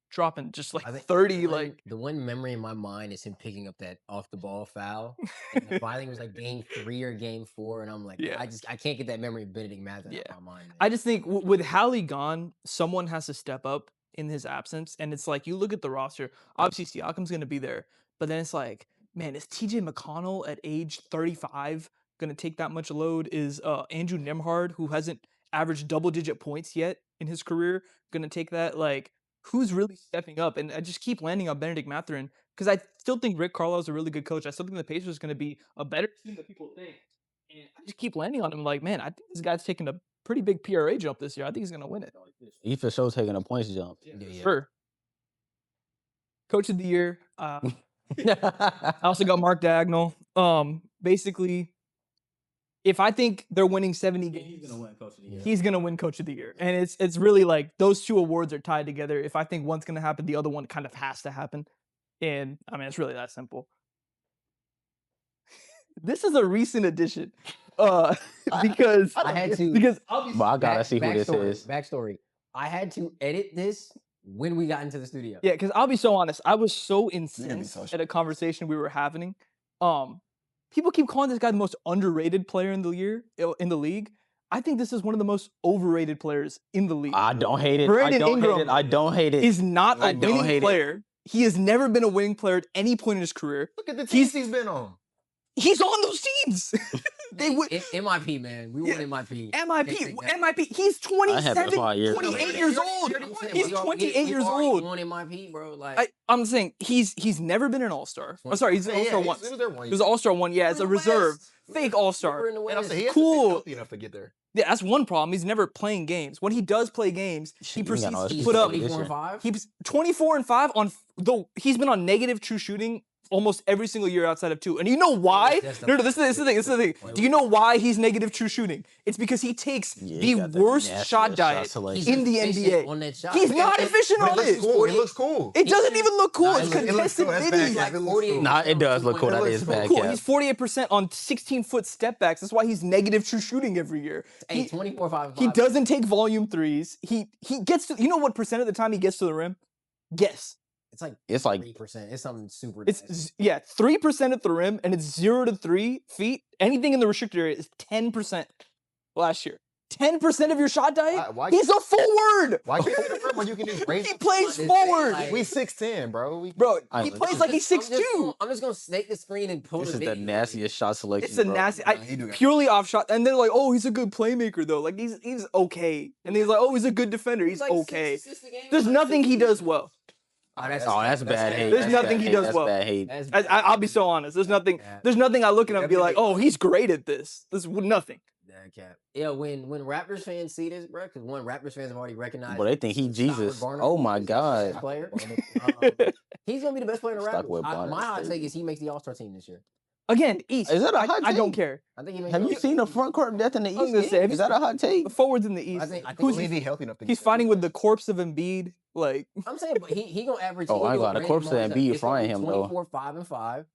dropping just like I think 30. the Like the one memory in my mind is him picking up that off the ball foul. And I think it was like game 3 or game 4, and I'm like, Yeah. I can't get that memory of Benedict Mathurin Yeah. out of my mind. I just think with Hallie gone, someone has to step up in his absence. And it's like, you look at the roster, obviously Siakam's going to be there, but then it's like, man, is TJ McConnell at age 35 going to take that much load? Is Andrew Nemhard, who hasn't averaged double-digit points yet in his career, going to take that? Like, who's really stepping up? And I just keep landing on Benedict Mathurin because I still think Rick Carlisle's a really good coach. I still think the Pacers are going to be a better team than people think. And I just keep landing on him like, man, I think this guy's taking a pretty big PRA jump this year. I think he's going to win it. He for sure taking a points jump. Yeah. Sure. Coach of the year. I also got Mark Dagnall. Basically, if I think they're winning 70 games, He's gonna win Coach of the Year. he's gonna win Coach of the Year. And it's really like those two awards are tied together. If I think one's gonna happen, the other one kind of has to happen. And I mean, it's really that simple. This is a recent addition. Because I had to because But I gotta see who this is. Backstory. I had to edit this when we got into the studio. yeah, because I'll be so honest, I was so gonna be incensed so at a conversation we were having. People keep calling this guy the most underrated player in the league. I think this is one of the most overrated players in the league. I don't hate it. Brandon I don't hate Ingram it. I don't hate it. He's not I a don't hate winning it. player. He has never been a winning player at any point in his career. Look at the teams he's been on. He's on those teams. They would MIP, man. We want MIP. MIP. He's I had 27, 5 years. 28 years old. He's 28 years We old. want MIP, bro. Like I'm saying he's never been an All-Star. I'm sorry, he's an All-Star once. He was there one He was an All-Star one, yeah, as a reserve. Fake All-Star. And I'm saying he Cool. healthy enough to get there. Yeah, that's one problem. He's never playing games. When he does play games, he Shit, you got proceeds all to this put up. 24 and 5. He's 24 and 5 on though he's been on negative true shooting almost every single year outside of 2. And you know why? That's the- No, this is the thing. This is the thing. Do you know why he's negative true shooting? It's because he takes Yeah, he the got that worst nasty shot shot diet selection. in the efficient NBA. on that shot. He's not And- efficient But on it it. looks cool. It looks cool. It doesn't even look cool. Nah, It's it looks contested cool. That's viddies. bad, Cap. It looks cool. Nah, it does look cool. It That looks is cool. bad, Cool. Cap. He's 48% on 16-foot step backs. That's why he's negative true shooting every year. Hey, He- 24, 5, He doesn't take volume threes. He gets to, you know what percent of the time he gets to the rim? Guess. It's like It's like 3%. It's something super. It's nasty. 3% at the rim, and it's 0 to 3 feet. Anything in the restricted area is 10% last year. 10% of your shot diet? Why- He's a forward. Why can't you remember when you can just raise? He plays It's forward. like- We 6'10", bro. Bro, I he know. plays like he's 6'2". I'm just gonna snake the screen and pull this the is the video. nastiest shot selection. It's a bro. nasty, he do got- purely off shot. And they're like, oh, he's a good playmaker, though. Like, he's okay. And he's like, oh, he's a good defender. He's like okay. 6 assists a game, There's like nothing 6 he does assists. well. Oh, that's bad hate. There's That's nothing bad he hate. does That's well. bad hate. That's I'll be so honest. There's nothing. Yeah. There's nothing I look at him and be like, oh, he's great at this. This is nothing. That cap. Yeah, when Raptors fans see this, bro, because Raptors fans have already recognized. But they think he Stockwood Jesus. Garner Oh my is the God. best player. He's gonna be the best player in the Stockwood Raptors. Garner My is hot crazy. take is he makes the All-Star team this year. Again, East. Is that a hot I don't take? care. I think he makes. Have the you All-Star seen the team. front court depth in the I was East? gonna say, have Is you that a hot take? The forwards in the East. I think Who's Believe he healthy enough to he's get fighting with the corpse of Embiid. Like, I'm saying, but he gonna average. Oh, he I ain't gonna gonna- the rank corpse of amongst Embiid it's gonna frying be him, though. 24, 5 and 5.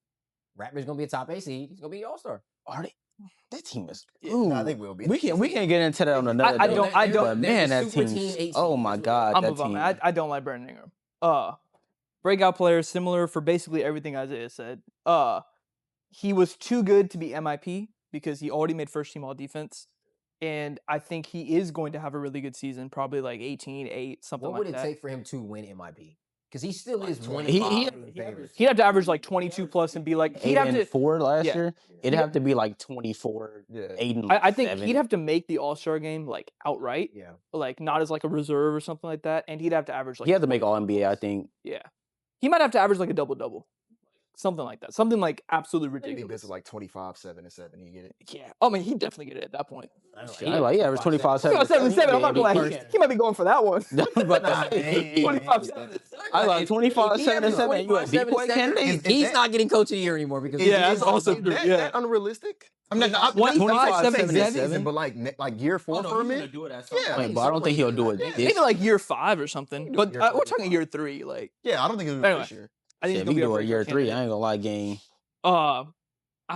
Raptors gonna be a top 8 seed. He's gonna be All-Star. Are they? That team is. No, I Ooh. think we'll be. We can get into that on another I day. don't- But man, they're that super team. team 8 Oh seed. my That's what- God, I'm that a bum. team. I don't like Brandon Ingram. Breakout player, similar for basically everything Isaiah said. He was too good to be MIP because he already made first team all defense. And I think he is going to have a really good season, probably like 18-8, something What would like it that. take for him to win MIP? Because he still is one. He- He'd have to average like 22 plus and be like, he'd 8 have and to. 4 last yeah. year. It'd have to be like 24, Yeah. 8 and I think 7. he'd have to make the All-Star game like outright, Yeah. like not as like a reserve or something like that, and he'd have to average like. He had to make All NBA, I think. Yeah, he might have to average like a double-double, something like that, something like absolutely I think ridiculous. this is like 25, 7 and 7. You get it? Yeah, I mean he'd definitely get it at that point. Shit, I like, he averaged 25, 7. 7 I'm not gonna lie, he might be going for that one. But Nah, hey, 25 hey, 7. I like 25, 7 and 7. You a DPOY candidate? He's not getting coach of the year anymore because Yeah, Is that's also that, true, that, yeah. that unrealistic? I'm not. 25, 7 and this 7. season, but like year 4 for a minute. Yeah, Wait, but I don't think he'll do it Yeah. this. Maybe like year 5 or something, but year we're 4. talking year 3. Like Yeah, I don't think he'll do it Anyway. this year. I think Shit, he's if he gonna do be a year breakout 3, I candidate. ain't gonna lie, game. I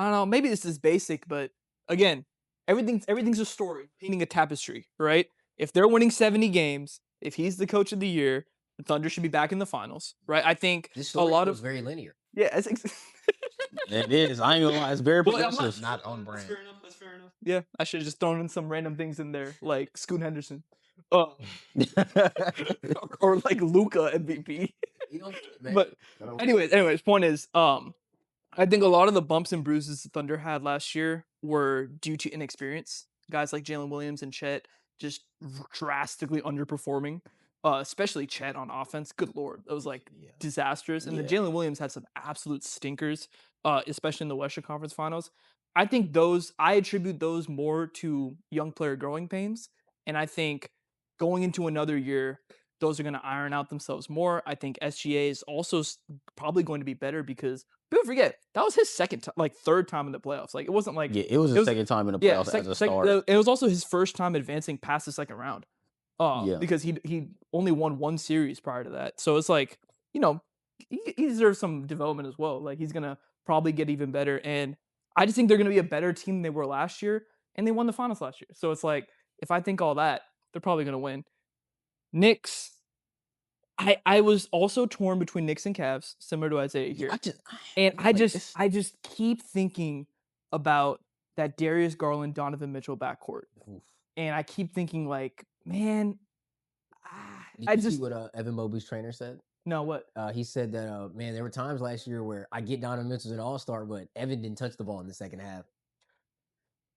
don't know. Maybe this is basic, but again, everything's a story, painting a tapestry, right? If they're winning 70 games, if he's the coach of the year, the Thunder should be back in the finals, right? I think This a story lot feels of very linear. yeah, It is. I ain't gonna lie. It's very Well, I'm progressive. Not on That's brand. fair enough. That's fair enough. Yeah, I should have just thrown in some random things in there, like Scoot Henderson, or like Luca MVP. You know, man. But anyways, point is, I think a lot of the bumps and bruises the Thunder had last year were due to inexperience. Guys like Jalen Williams and Chet just drastically underperforming, especially Chet on offense. Good lord, that was like disastrous. And then Jalen Williams had some absolute stinkers, especially in the Western Conference Finals. I think I attribute those more to young player growing pains, and I think going into another year, those are going to iron out themselves more. I think SGA is also probably going to be better because people forget that was his third time in the playoffs. Like it wasn't like Yeah, it was the second time in the playoffs as a start. it was also his first time advancing past the second round. Yeah. Because he only won one series prior to that. So it's like, you know, he deserves some development as well. Like he's gonna probably get even better. And I just think they're gonna be a better team than they were last year. And they won the finals last year. So it's like, if I think all that, they're probably gonna win. Knicks. I was also torn between Knicks and Cavs, similar to Isaiah here. I just keep thinking about that Darius Garland, Donovan Mitchell backcourt. Oof. And I keep thinking like, man, Did you see what Evan Mobley's trainer said? No, what? He said that man, there were times last year where I get Donovan Mitchell's an all-star, but Evan didn't touch the ball in the second half.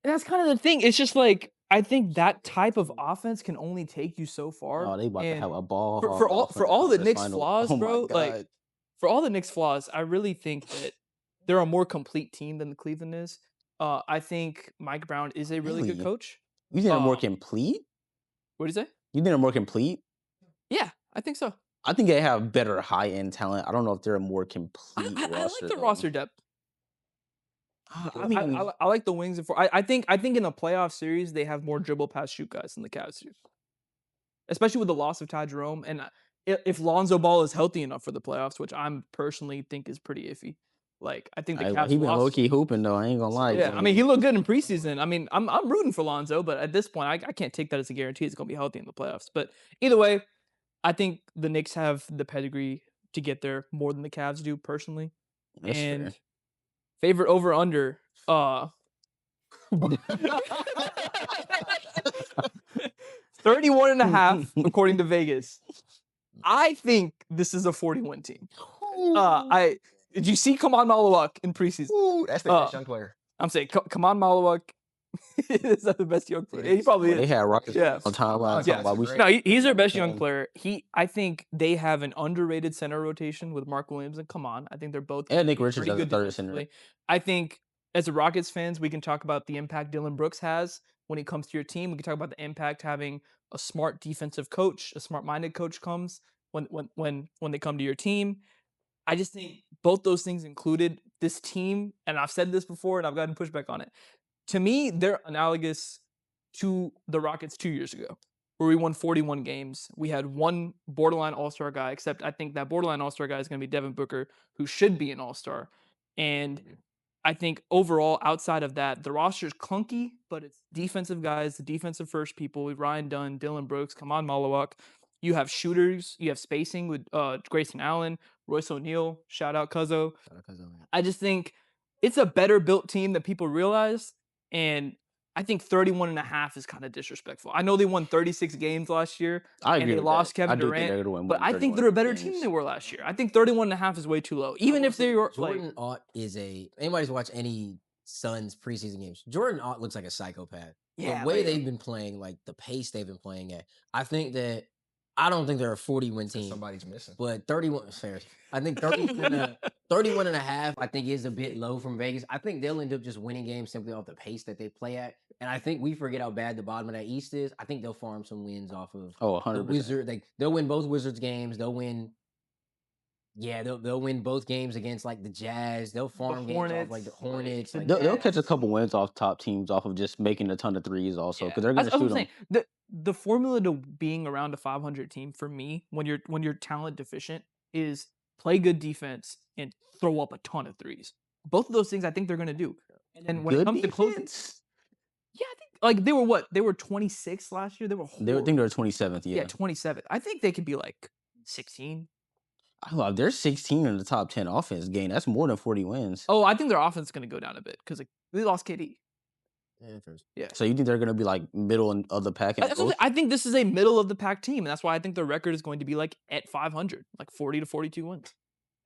And that's kind of the thing. It's just like I think that type of offense can only take you so far. Oh, they about to have a ball for all the Knicks flaws, oh bro. Like for all the Knicks flaws, I really think that they're a more complete team than the Cleveland is. I think Mike Brown is a really good coach. You think they're more complete? What do you say? You think they're more complete? Yeah, I think so. I think they have better high end talent. I don't know if they're a more complete I roster. like the roster depth. I mean, I like the wings. I think in a playoff series they have more dribble pass shoot guys than the Cavs do, especially with the loss of Ty Jerome. And if Lonzo Ball is healthy enough for the playoffs, which I'm personally think is pretty iffy. Like I think the Cavs. He been low key hooping though. I ain't gonna lie. Yeah, I mean he looked good in preseason. I mean I'm rooting for Lonzo, but at this point I can't take that as a guarantee it's gonna be healthy in the playoffs. But either way, I think the Knicks have the pedigree to get there more than the Cavs do personally. That's and fair. favorite over under 31.5 according to Vegas. I think this is a 40-win team. Did you see Kaman Malawak in preseason? Ooh, that's the best young player. I'm saying Kaman Malawak is that the best young player. He probably They is. had Rockets on time. He's their best young player. I think they have an underrated center rotation with Mark Williams and Kaman. I think they're both and Nick Richards pretty as a good third center. defensively. I think as a Rockets fans, we can talk about the impact Dylan Brooks has when it comes to your team. We can talk about the impact having a smart defensive coach, a smart-minded coach comes when they come to your team. I just think both those things included, this team, and I've said this before and I've gotten pushback on it. To me, they're analogous to the Rockets 2 years ago, where we won 41 games. We had one borderline all-star guy, except I think that borderline all-star guy is going to be Devin Booker, who should be an all-star. And I think overall, outside of that, the roster is clunky, but it's defensive guys, the defensive first people, with Ryan Dunn, Dylan Brooks, Kaman Malawak. You have shooters, you have spacing with Grayson Allen, Royce O'Neal, shout out Cuzzo. I just think it's a better built team than people realize. And I think 31.5 is kind of disrespectful. I know they won 36 games last year. I agree and they lost Kevin Durant. But I think they're a better team than they were last year. I think 31.5 is way too low. Even if they were Jordan Ott is anybody's watched any Suns preseason games. Jordan Ott looks like a psychopath. Yeah, the way they've been playing, like the pace they've been playing at. I don't think they're a 40-win team. Somebody's missing. But 31, fair. I think 31.5, I think is a bit low from Vegas. I think they'll end up just winning games simply off the pace that they play at. And I think we forget how bad the bottom of that East is. I think they'll farm some wins off of 100%. the Wizards. They'll win both Wizards games. They'll win. Yeah, they'll win both games against like the Jazz. They'll farm games off like the Hornets. They'll catch a couple wins off top teams off of just making a ton of threes also because they're going to shoot them. The formula to being around a 500 team for me, when you're talent deficient, is play good defense and throw up a ton of threes. Both of those things I think they're going to do. And then when it comes to closing, yeah, I think like they were what? They were 26 last year. They were. I think they were 27th. Yeah, 27th. I think they could be like 16. I love they're 16 in the top 10 offense game. That's more than 40 wins. Oh, I think their offense is going to go down a bit because they lost KD. Yeah. So you think they're gonna be like middle of the pack in growth? I think this is a middle of the pack team, and that's why I think their record is going to be like at 500, like 40 to 42 wins.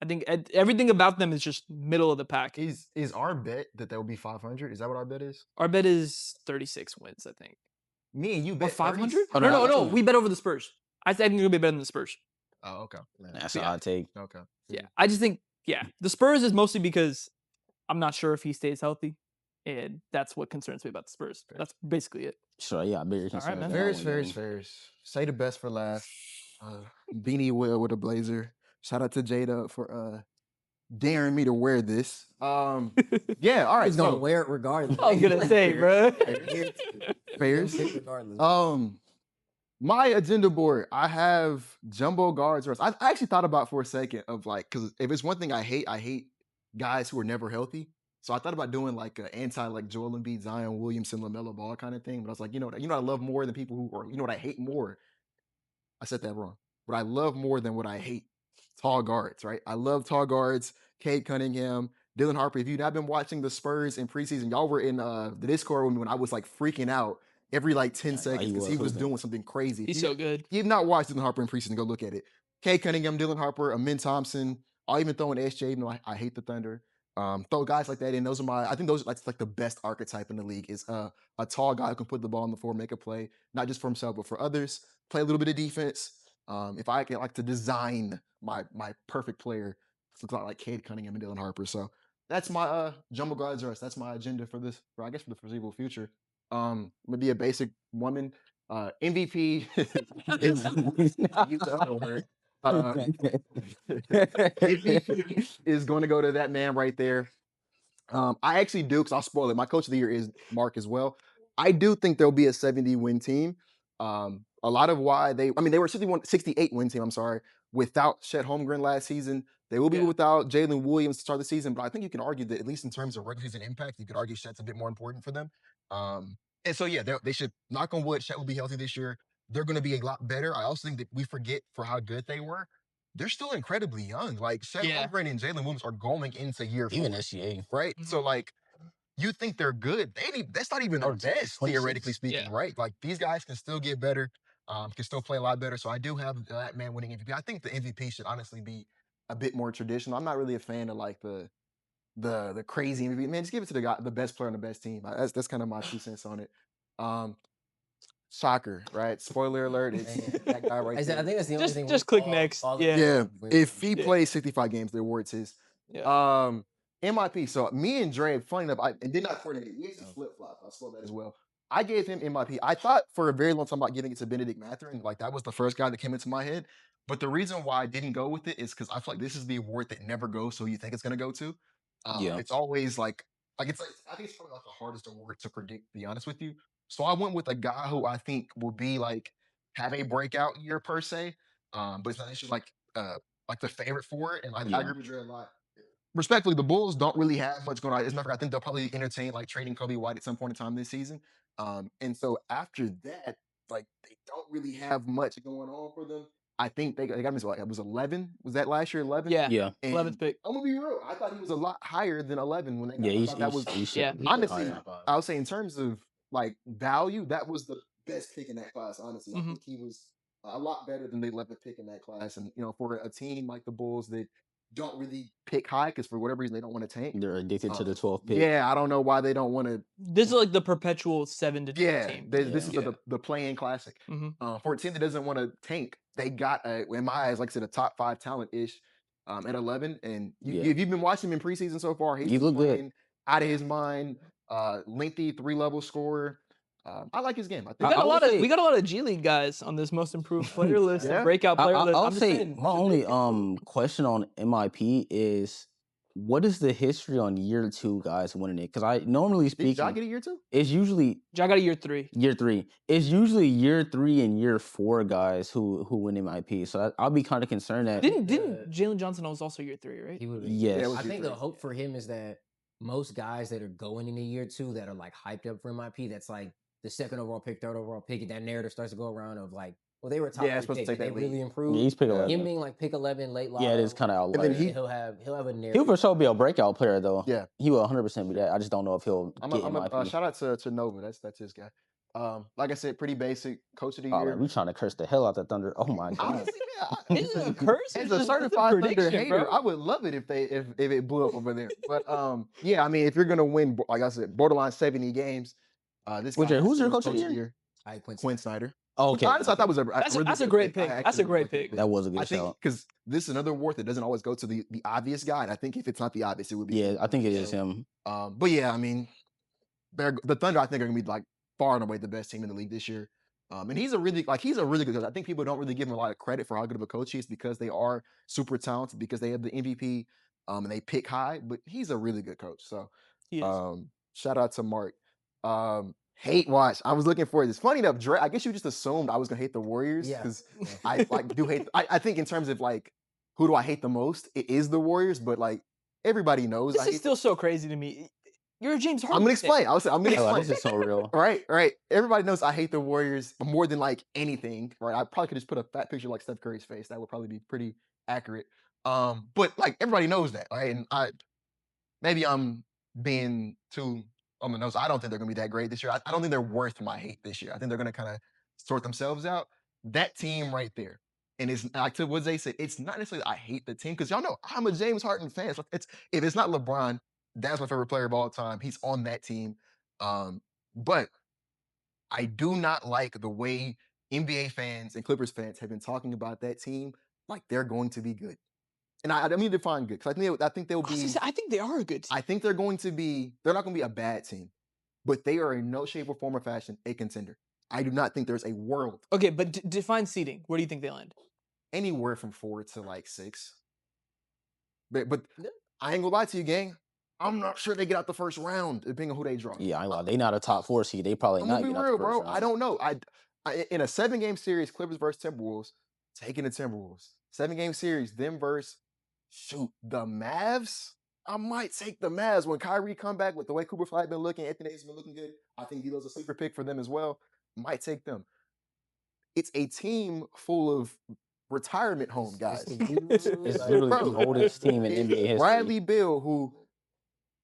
I think everything about them is just middle of the pack. Is our bet that will be 500? Is that what our bet is? Our bet is 36 wins, I think. Me and you Or bet 500? Oh, No. We bet over the Spurs. I think it'll be better than the Spurs. Oh, okay. That's a Yeah. hot take. Okay. Yeah, I just think the Spurs is mostly because I'm not sure if he stays healthy, and that's what concerns me about the Spurs. That's basically it. Sure, yeah, bigger All right, concerns. man. than that Fairs. one game. Say the best for last. Beanie Will with a blazer. Shout out to Jada for daring me to wear this. Yeah, all right. He's gonna So wear it regardless. I was gonna say, bro. Fairs. Regardless. My agenda board, I have jumbo guards. I actually thought about for a second of like, because if it's one thing I hate guys who are never healthy. So I thought about doing like an anti like Joel Embiid, Zion Williamson, LaMelo Ball kind of thing. But I was like, what I love more than people who, or what I hate more. I said that wrong. What I love more than what I hate, tall guards, right? I love tall guards. Cade Cunningham, Dylan Harper. If you've not been watching the Spurs in preseason, y'all were in the Discord with me when I was like freaking out every like 10 seconds because he was doing something crazy. He's so good. If you've not watched Dylan Harper in preseason, go look at it. Cade Cunningham, Dylan Harper, Amin Thompson. I'll even throw in SJ, even though I hate the Thunder. Throw guys like that in. I think those that's like the best archetype in the league is a tall guy who can put the ball on the floor, make a play, not just for himself, but for others, play a little bit of defense. If I can like to design my perfect player, it's like Cade Cunningham and Dylan Harper. So that's my jumbo guards rest. That's my agenda for this, for I guess for the foreseeable future. I'm gonna be a basic woman. MVP is use the other word. MVP is going to go to that man right there. I actually do, because I'll spoil it. My coach of the year is Mark as well. I do think there'll be a 70-win team. A lot of why they were 68-win team, I'm sorry, without Chet Holmgren last season. They will be without Jalen Williams to start the season, but I think you can argue that at least in terms of regular season impact, you could argue Chet's a bit more important for them. And so, yeah, they should, knock on wood, Chet will be healthy this year. They're going to be a lot better. I also think that we forget for how good they were. They're still incredibly young. Like, Chet Holmgren and Jalen Williams are going into year 4. Even SGA. Right? So, like, you think they're good. That's not even their best, theoretically speaking, right? Like, these guys can still get better, can still play a lot better. So I do have that man winning MVP. I think the MVP should honestly be a bit more traditional. I'm not really a fan of like the crazy MVP. Man, just give it to the best player on the best team. That's kind of my 2 cents on it. Shocker, right? Spoiler alert, it's that guy right there. I think that's the only thing. Just click next. Yeah. If he plays 65 games, the award's his. Yeah. MIP. So me and Dre, funny enough, and did not coordinate. We actually flip-flop. I saw that as well. I gave him MIP. I thought for a very long time about giving it to Benedict Mathurin. Like that was the first guy that came into my head. But the reason why I didn't go with it is because I feel like this is the award that never goes so you think it's gonna go to. It's always like it's like I think it's probably like the hardest award to predict, to be honest with you. So I went with a guy who I think will be like have a breakout year per se. But it's not actually like the favorite for it. And I agree with Dre a lot. Respectfully, the Bulls don't really have much going on. As a matter of fact, I think they'll probably entertain like trading Kobe White at some point in time this season. And so after that, like they don't really have much going on for them. I think they got me to like it was 11. Was that last year 11? Yeah. And 11th pick. I'm gonna be real. I thought he was a lot higher than 11 when they got. Yeah, I thought that was honestly. I would say in terms of like value, that was the best pick in that class. Honestly, I think he was a lot better than the 11th pick in that class. And for a team like the Bulls that don't really pick high because for whatever reason they don't want to tank. They're addicted to the 12th pick. Yeah, I don't know why they don't want to. This is like the perpetual 7 to 10 team. This is the play-in classic. For a team that doesn't want to tank, they got in my eyes, like I said, a top 5 talent ish at 11. And if you've been watching him in preseason so far, he's look playing out of his mind. Lengthy 3-level scorer. I like his game. I think we got a lot of G League guys on this most improved player list, breakout player list. I'll say my only question on MIP is what is the history on year 2 guys winning it? Because I normally speaking, did Ja get a year 2? It's usually Ja got a year 3. Year 3. It's usually year 3 and year 4 guys who win MIP. So I'll be kind of concerned that didn't Jalen Johnson was also year 3, right? He would. Yes. I think the hope for him is that most guys that are going into year 2 that are like hyped up for MIP, that's like the 2nd overall pick, 3rd overall pick, that narrative starts to go around of like Well, they were top Yeah, three supposed to pick. take They that lead. really Yeah, improved. he's pick Yeah. 11. Him being like pick 11, late lotto. Yeah, it is kind of And then outlier. he- he'll have a narrative. He'll for sure be a breakout player though. Yeah. He will 100% be that. I just don't know if he'll get MIP. Shout out to Nova. That's his guy. Like I said, pretty basic. Coach of the Oh year. man, we trying to curse the hell out the Thunder. Oh my god. Honestly, man, Is it a curse? or as a just- it's certified Thunder prediction, hater, bro? I would love it if it blew up over there. But yeah, I mean, if you're gonna win, like I said, borderline 70 games, this Which guy who's has your to be coach of the year? Quinn Snyder. Oh, okay. Honestly, I thought it was That's a great pick. That's a great pick. That was a I good think shout. because this is another award that doesn't always go to the obvious guy. And I think if it's not the obvious, it would be. Yeah, I think it is him. But yeah, I mean, the Thunder I think are gonna be like far and away the best team in the league this year. And he's a really good coach. I think people don't really give him a lot of credit for how good of a coach he is because they are super talented because they have the MVP and they pick high. But he's a really good coach. So He is. shout out to Mark. Hate watch. I was looking for it. It's funny enough. I guess you just assumed I was gonna hate the Warriors Yeah. because I do hate. I think in terms of like who do I hate the most, it is the Warriors. But like everybody knows, This is still so crazy to me. You're a James Harden. I'm gonna fan. explain. I'm gonna Oh, explain. this is so real. Right. Everybody knows I hate the Warriors more than like anything. Right. I probably could just put a fat picture like Steph Curry's face. That would probably be pretty accurate. But like everybody knows that, right? And maybe I'm being too on the nose. I don't think they're gonna be that great this year. I don't think they're worth my hate this year. I think they're gonna kind of sort themselves out. That team right there. And it's like to what they said, it's not necessarily I hate the team because y'all know I'm a James Harden fan. So if it's not LeBron, that's my favorite player of all time. He's on that team. But I do not like the way NBA fans and Clippers fans have been talking about that team like they're going to be good. And I don't need to define good because I think they'll be. I think they are a good team. I think they're going to be. They're not going to be a bad team, but they are in no shape or form or fashion a contender. I do not think there's a world Okay, but define seeding. Where do you think they land? anywhere from 4 to like 6. But I ain't gonna lie to you, gang. I'm not sure they get out the first round, depending on who they draw. Yeah, I ain't lie. They not a top 4 seed. They probably I'm not gonna be get out real, the first bro. round. I don't know. I in a 7-game series, Clippers versus Timberwolves, taking the Timberwolves. 7-game series, them versus the Mavs. I might take the Mavs when Kyrie come back with the way Cooper Flight been looking. Anthony Davis been looking good. I think D'Lo's a sleeper pick for them as well. Might take them. It's a team full of retirement home guys. It's literally the oldest team in NBA history. Bradley Beal, who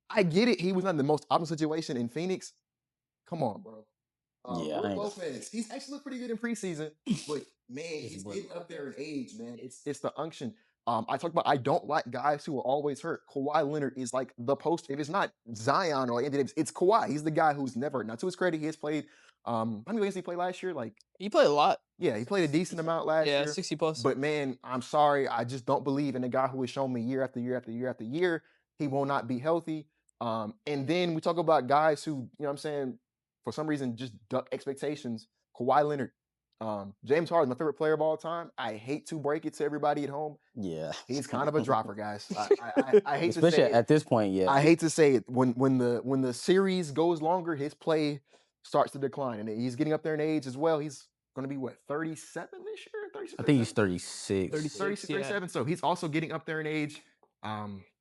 I get it, he was not in the most optimal situation in Phoenix. Come on, bro. Yeah, I ain't- Lopez, he's actually looked pretty good in preseason, but man, he's getting up there in age, man. It's the unction. I talk about I don't like guys who are always hurt. Kawhi Leonard is like the post. If it's not Zion or Anthony Davis, it's Kawhi. He's the guy who's never. Now, to his credit, he has played. How many games did he play last year? Like You play a lot. yeah, he played a decent amount last Yeah, year. 60 plus. But man, I'm sorry. I just don't believe in a guy who has shown me year after year after year after year he will not be healthy. And then we talk about guys who, you know what I'm saying, for some reason just duck expectations. Kawhi Leonard, James Harden, my favorite player of all time. I hate to break it to everybody at home. Yeah. He's kind of a dropper, guys. I hate to Especially say it. at this point, yeah. I hate to say it. When the series goes longer, his play starts to decline. And he's getting up there in age as well. He's going to be, what, 37 this year? 36, I think he's 36. 36, yeah. 37. So he's also getting up there in age.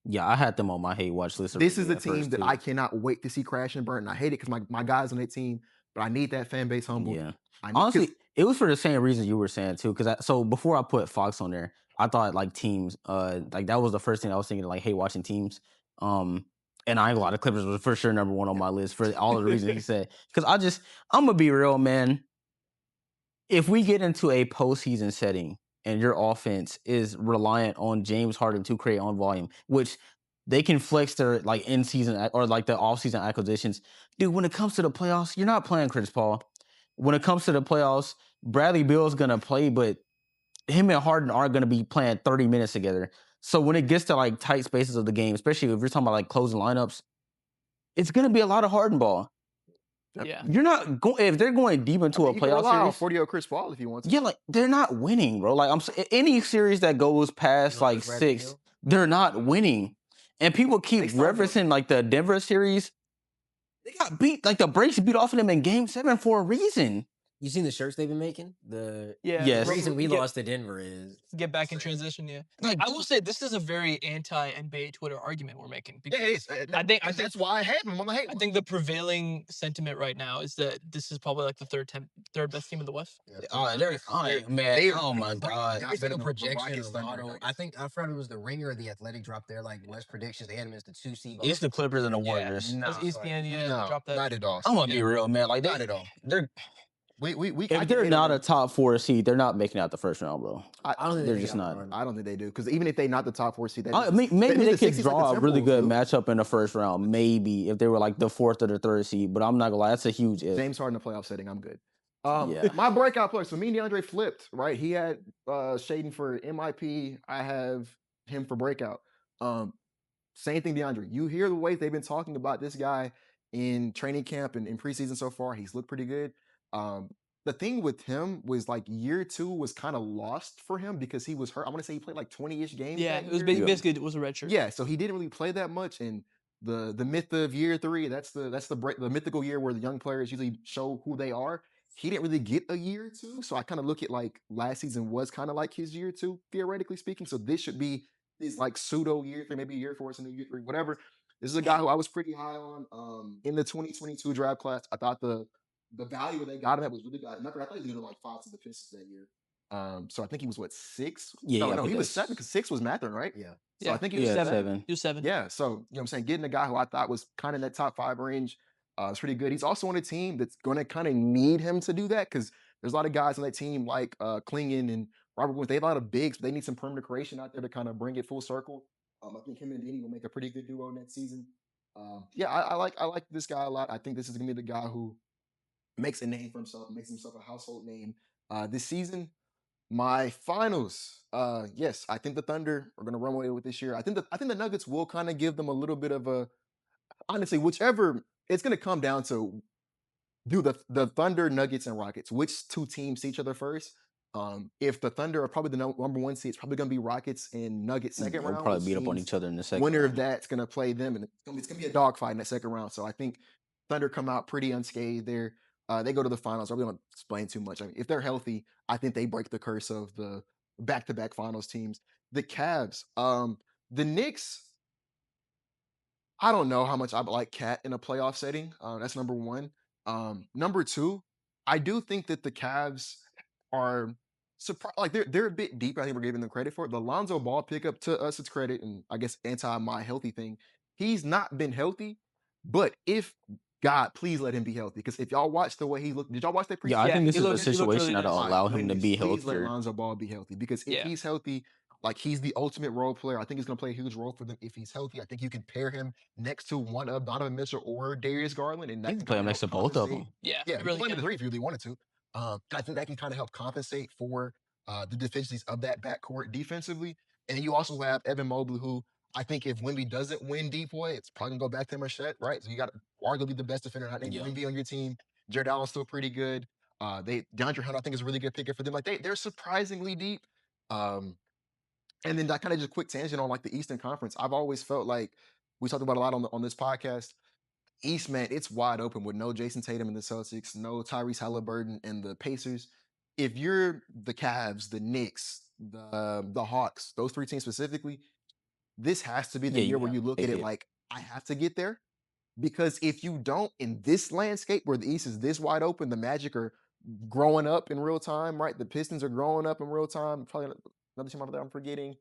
Yeah, I had them on my hate watch list. This is the at first, team that too. I cannot wait to see crash and burn. And I hate it because my guys on that team, but I need that fan base humble. Yeah. I need, Honestly, it was for the same reason you were saying too. Because so before I put Fox on there, I thought like teams, like that was the first thing I was thinking, like hate watching teams. And I ain't gonna lie, the Clippers was for sure number 1 on my list for all of the reasons he said. Because I'm gonna be real, man. If we get into a postseason setting and your offense is reliant on James Harden to create on volume, which they can flex their like in season or like the off-season acquisitions, dude. When it comes to the playoffs, you're not playing Chris Paul. When it comes to the playoffs, Bradley Beal's gonna play, but him and Harden aren't gonna be playing 30 minutes together. So when it gets to like tight spaces of the game, especially if you're talking about like closing lineups, it's gonna be a lot of Harden ball. Yeah. You're not going if they're going deep into a you can playoff rely on series. 40 Chris Paul if you want to. Yeah, like they're not winning, bro. Like any series that goes past You know, like Bradley 6, Beal? they're not winning. And people keep They started referencing like the Denver series. They got beat, like the Braves beat off of them in Game 7 for a reason. You seen the shirts they've been making? The Yes. reason we Get- lost to Denver is Get back in transition, yeah. Like, I will say this is a very anti-NBA Twitter argument we're making. Yeah, it is. I think That's why I have him on the hate. I think the prevailing sentiment right now is that this is probably like the third best team in the West. Man. Oh my God. It's like a projection model. I think I forgot it was the Ringer or the Athletic dropped their like West predictions. They had him as the 2 seed. It's the Clippers and the Warriors. That's ESPN. Yeah, No, drop that. not at all. I'm gonna be real, man. Like Not at all. they're I if get they're hate not on a them. top 4 seed, they're not making out the first round, bro. I don't think They're they just got not. one. I don't think they do because even if they not the top 4 seed, Maybe they could draw a really good match. matchup in the first round. Maybe if they were like the 4th or the 3rd seed, but I'm not gonna lie, that's a huge if. James Harden in the playoff setting, I'm good. Yeah. My breakout player. So me and DeAndre flipped, right? He had Shaden for MIP. I have him for breakout. Same thing, DeAndre. You hear the way they've been talking about this guy in training camp and in preseason so far. He's looked pretty good. The thing with him was like year 2 was kind of lost for him because he was hurt. I want to say he played like 20-ish games. Yeah, that it was year. basically it was a red shirt. Yeah, so he didn't really play that much. And the myth of year 3, that's the mythical year where the young players usually show who they are. He didn't really get a year 2, so I kind of look at like last season was kind of like his year 2, theoretically speaking. So this should be his like pseudo year 3, maybe year 4 is in year 3, whatever. This is a guy who I was pretty high on in the 2022 draft class. I thought the value they got him at was really good. I thought he was gonna like 5 to the Pistons that year. So I think he was what 6? Yeah, no, I he was think 7 because 6 was Matherin, right? Yeah. So I think he was 7. He was 7. Yeah, so you know what I'm saying, getting a guy who I thought was kind of in that top 5 range is pretty good. He's also on a team that's going to kind of need him to do that because there's a lot of guys on that team like Klingon and Robert Williams. They have a lot of bigs, but they need some perimeter creation out there to kind of bring it full circle. I think him and Denny will make a pretty good duo next season. I like this guy a lot. I think this is going to be the guy who makes a name for himself, makes himself a household name this season. My finals, yes, I think the Thunder are going to run away with this year. I think the Nuggets will kind of give them a little bit of a, honestly, whichever it's going to come down to. Do the Thunder, Nuggets, and Rockets? Which 2 teams see each other first? If the Thunder are probably the number 1 seed, it's probably going to be Rockets and Nuggets second We'll round. probably which beat up on means each other in the second winner round. of that's going to play them, and it's going to be a dogfight in that second round. So I think Thunder come out pretty unscathed there. They go to the finals. I really don't explain too much. I mean, if they're healthy, I think they break the curse of the back-to-back finals teams. The Cavs, the Knicks. I don't know how much I like Cat in a playoff setting. That's number 1. Number 2, I do think that the Cavs are like they're a bit deep. I think we're giving them credit for it. The Lonzo Ball pickup, to us, it's credit, and I guess anti my healthy thing. He's not been healthy, but if God, please let him be healthy. Because if y'all watch the way he looked, did y'all watch that preseason? Yeah, I think this he is a looked really situation good. that'll allow him to be Please let healthier. Lonzo Ball be healthy. Because if Yeah. he's healthy, like he's the ultimate role player. I think he's going to play a huge role for them if he's healthy. I think you can pair him next to one of Donovan Mitchell or Darius Garland, and that You can can play him kinda next to help both of compensate. them. Yeah, Yeah, he really play him can. at the 3 if you really wanted to. I think that can kind of help compensate for the deficiencies of that backcourt defensively. And you also have Evan Mobley, who I think if Wemby doesn't win DPOY, it's probably gonna go back to him or Shet, right? So you got arguably the best defender. I think Yeah. Wemby on your team. Jared Allen's still pretty good. DeAndre Hunter, I think, is a really good picker for them. Like they're surprisingly deep. And then that kind of just quick tangent on like the Eastern Conference. I've always felt like we talked about a lot on this podcast. East, man, it's wide open with no Jason Tatum and the Celtics, no Tyrese Halliburton and the Pacers. If you're the Cavs, the Knicks, the Hawks, those 3 teams specifically, this has to be the Yeah, year you where you have look to at take it it. like, I have to get there. Because if you don't, in this landscape where the East is this wide open, the Magic are growing up in real time, right? The Pistons are growing up in real time. Probably another team out there I'm forgetting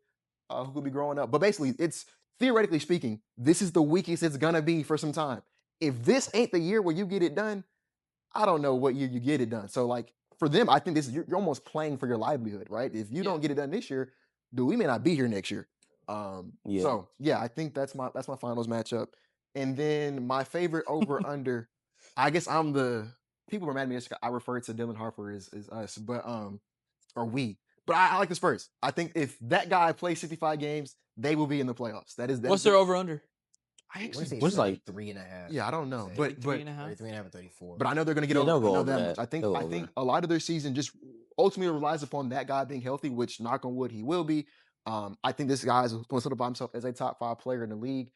who could be growing up. But basically, it's theoretically speaking, this is the weakest it's gonna be for some time. If this ain't the year where you get it done, I don't know what year you get it done. So like for them, I think this is you're almost playing for your livelihood, right? If you don't get it done this year, dude, we may not be here next year. Yeah. So yeah, I think that's my finals matchup. And then my favorite over under, I guess I'm the people were mad at me yesterday. I referred to Dylan Harper as us, but or we. But I like the Spurs. I think if that guy plays 65 games, they will be in the playoffs. What's their over under? I I want to say actually What's it's like- 3.5. yeah, I don't know. Say. But 3.5. 3.5 or 34. but I know they're going to get Yeah, over. they'll go I know over that that. much. I think They'll go over. a lot of their season just ultimately relies upon that guy being healthy, which knock on wood he will be. I think this guy is going to solidify himself as a top 5 player in the league.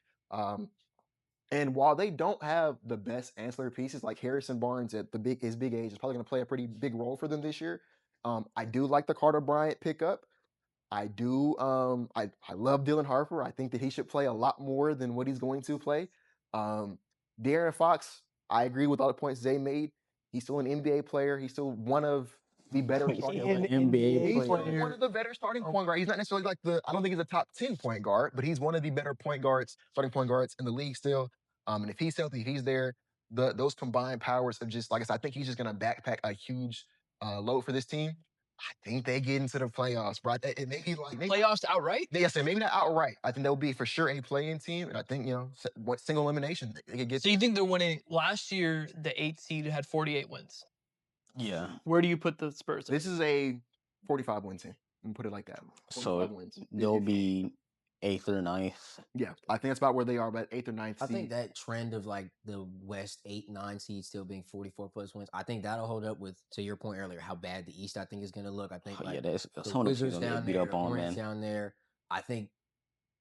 And while they don't have the best ancillary pieces, like Harrison Barnes at his big age is probably going to play a pretty big role for them this year. I do like the Carter Bryant pickup. I do. I love Dylan Harper. I think that he should play a lot more than what he's going to play. Um, De'Aaron Fox, I agree with all the points Zay made. He's still an NBA player. He's still one of the better starting. An NBA He's player. still one of the better starting point guards. He's not necessarily like I don't think he's a top 10 point guard, but he's one of the better point guards, starting point guards in the league still. And if he's healthy, if he's there, those combined powers of just like I said, I think he's just going to backpack a huge load for this team. I think they get into the playoffs, bro. It may be like Playoffs outright? yes, maybe not outright. I think they'll be for sure a play-in team, and I think what single elimination they could get. So you think they're winning? Last year, the 8th seed had 48 wins. Yeah. Where do you put the Spurs? This is a 45 win team. And put it like that. So wins. they'll be 8th or 9th. Yeah, I think that's about where they are, about 8th or 9th seed. I think that trend of like the West 8, 9 seeds still being 44 plus wins, I think that'll hold up with, to your point earlier, how bad the East I think is going to look. I think Yeah, like that's the some of the Wizards teams gonna down get beat there, up on, Hornets man. down there. I think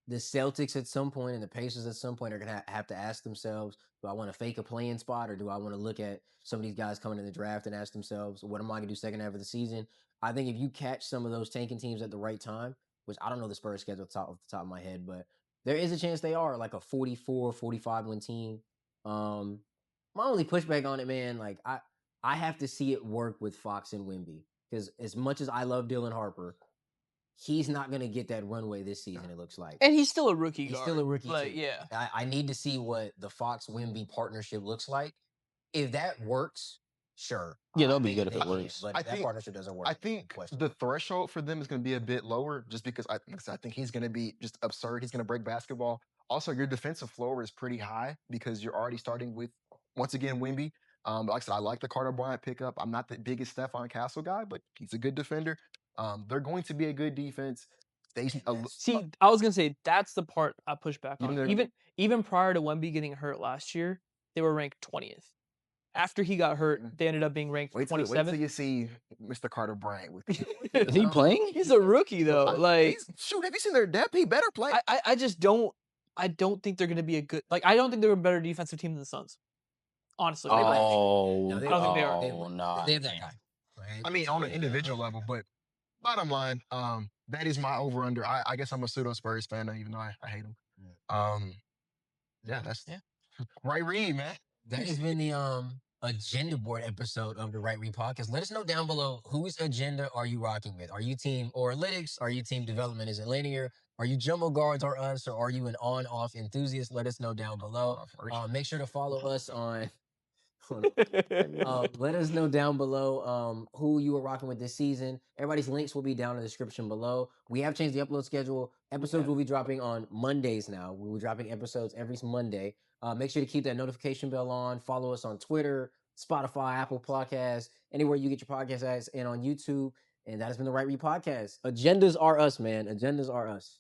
the Celtics at some point and the Pacers at some point are going to have to ask themselves, do I want to fake a play-in spot or do I want to look at some of these guys coming in the draft and ask themselves, what am I going to do second half of the season? I think if you catch some of those tanking teams at the right time, which I don't know the Spurs schedule off the top of my head, but there is a chance they are like a 44, 45 win team. My only pushback on it, man, like I have to see it work with Fox and Wemby because as much as I love Dylan Harper, he's not going to get that runway this season, it looks like. And he's still a rookie He's guard. still a rookie, Like, too. yeah. I need to see what the Fox-Wemby partnership looks like. If that works, sure. Yeah, they'll be maybe good if they it can, works. but I that think- partnership doesn't work. I think the threshold for them is going to be a bit lower just because I think he's going to be just absurd. He's going to break basketball. Also, your defensive floor is pretty high because you're already starting with, once again, Wemby. Like I said, I like the Carter Bryant pickup. I'm not the biggest Stephon Castle guy, but he's a good defender. They're going to be a good defense. See, I was gonna say that's the part I push back You on. think they're- Even prior to Wemby getting hurt last year, they were ranked 20th. After he got hurt, they ended up being ranked wait till 27th. you see Mr. Carter Bryant with Is he playing? He's a rookie though. Like, shoot, have you seen their depth? He better play. I just don't. I don't think they're gonna be a good. Like, I don't think they're a better defensive team than the Suns. Honestly, Oh, No, they- I don't think they are. oh, no. They have that guy. Right? I mean, on an individual level, but bottom line, that is my over under. I guess I'm a pseudo Spurs fan, even though I hate them. That's right read, man. That has been the agenda board episode of the Right Read podcast. Let us know down below whose agenda are you rocking with? Are you team Oralytics? Are you team development isn't linear? Are you jumbo guards or us? Or are you an on-off enthusiast? Let us know down below. Make sure to follow us on. Let us know down below who you are rocking with this season. Everybody's links will be down in the description below. We have changed the upload schedule. Episodes will be dropping on Mondays now. We'll be dropping episodes every Monday. Make sure to keep that notification bell on. Follow us on Twitter, Spotify, Apple Podcasts, anywhere you get your podcast ads, and on YouTube. And that has been the Right Read Podcast. Agendas are us, man. Agendas are us.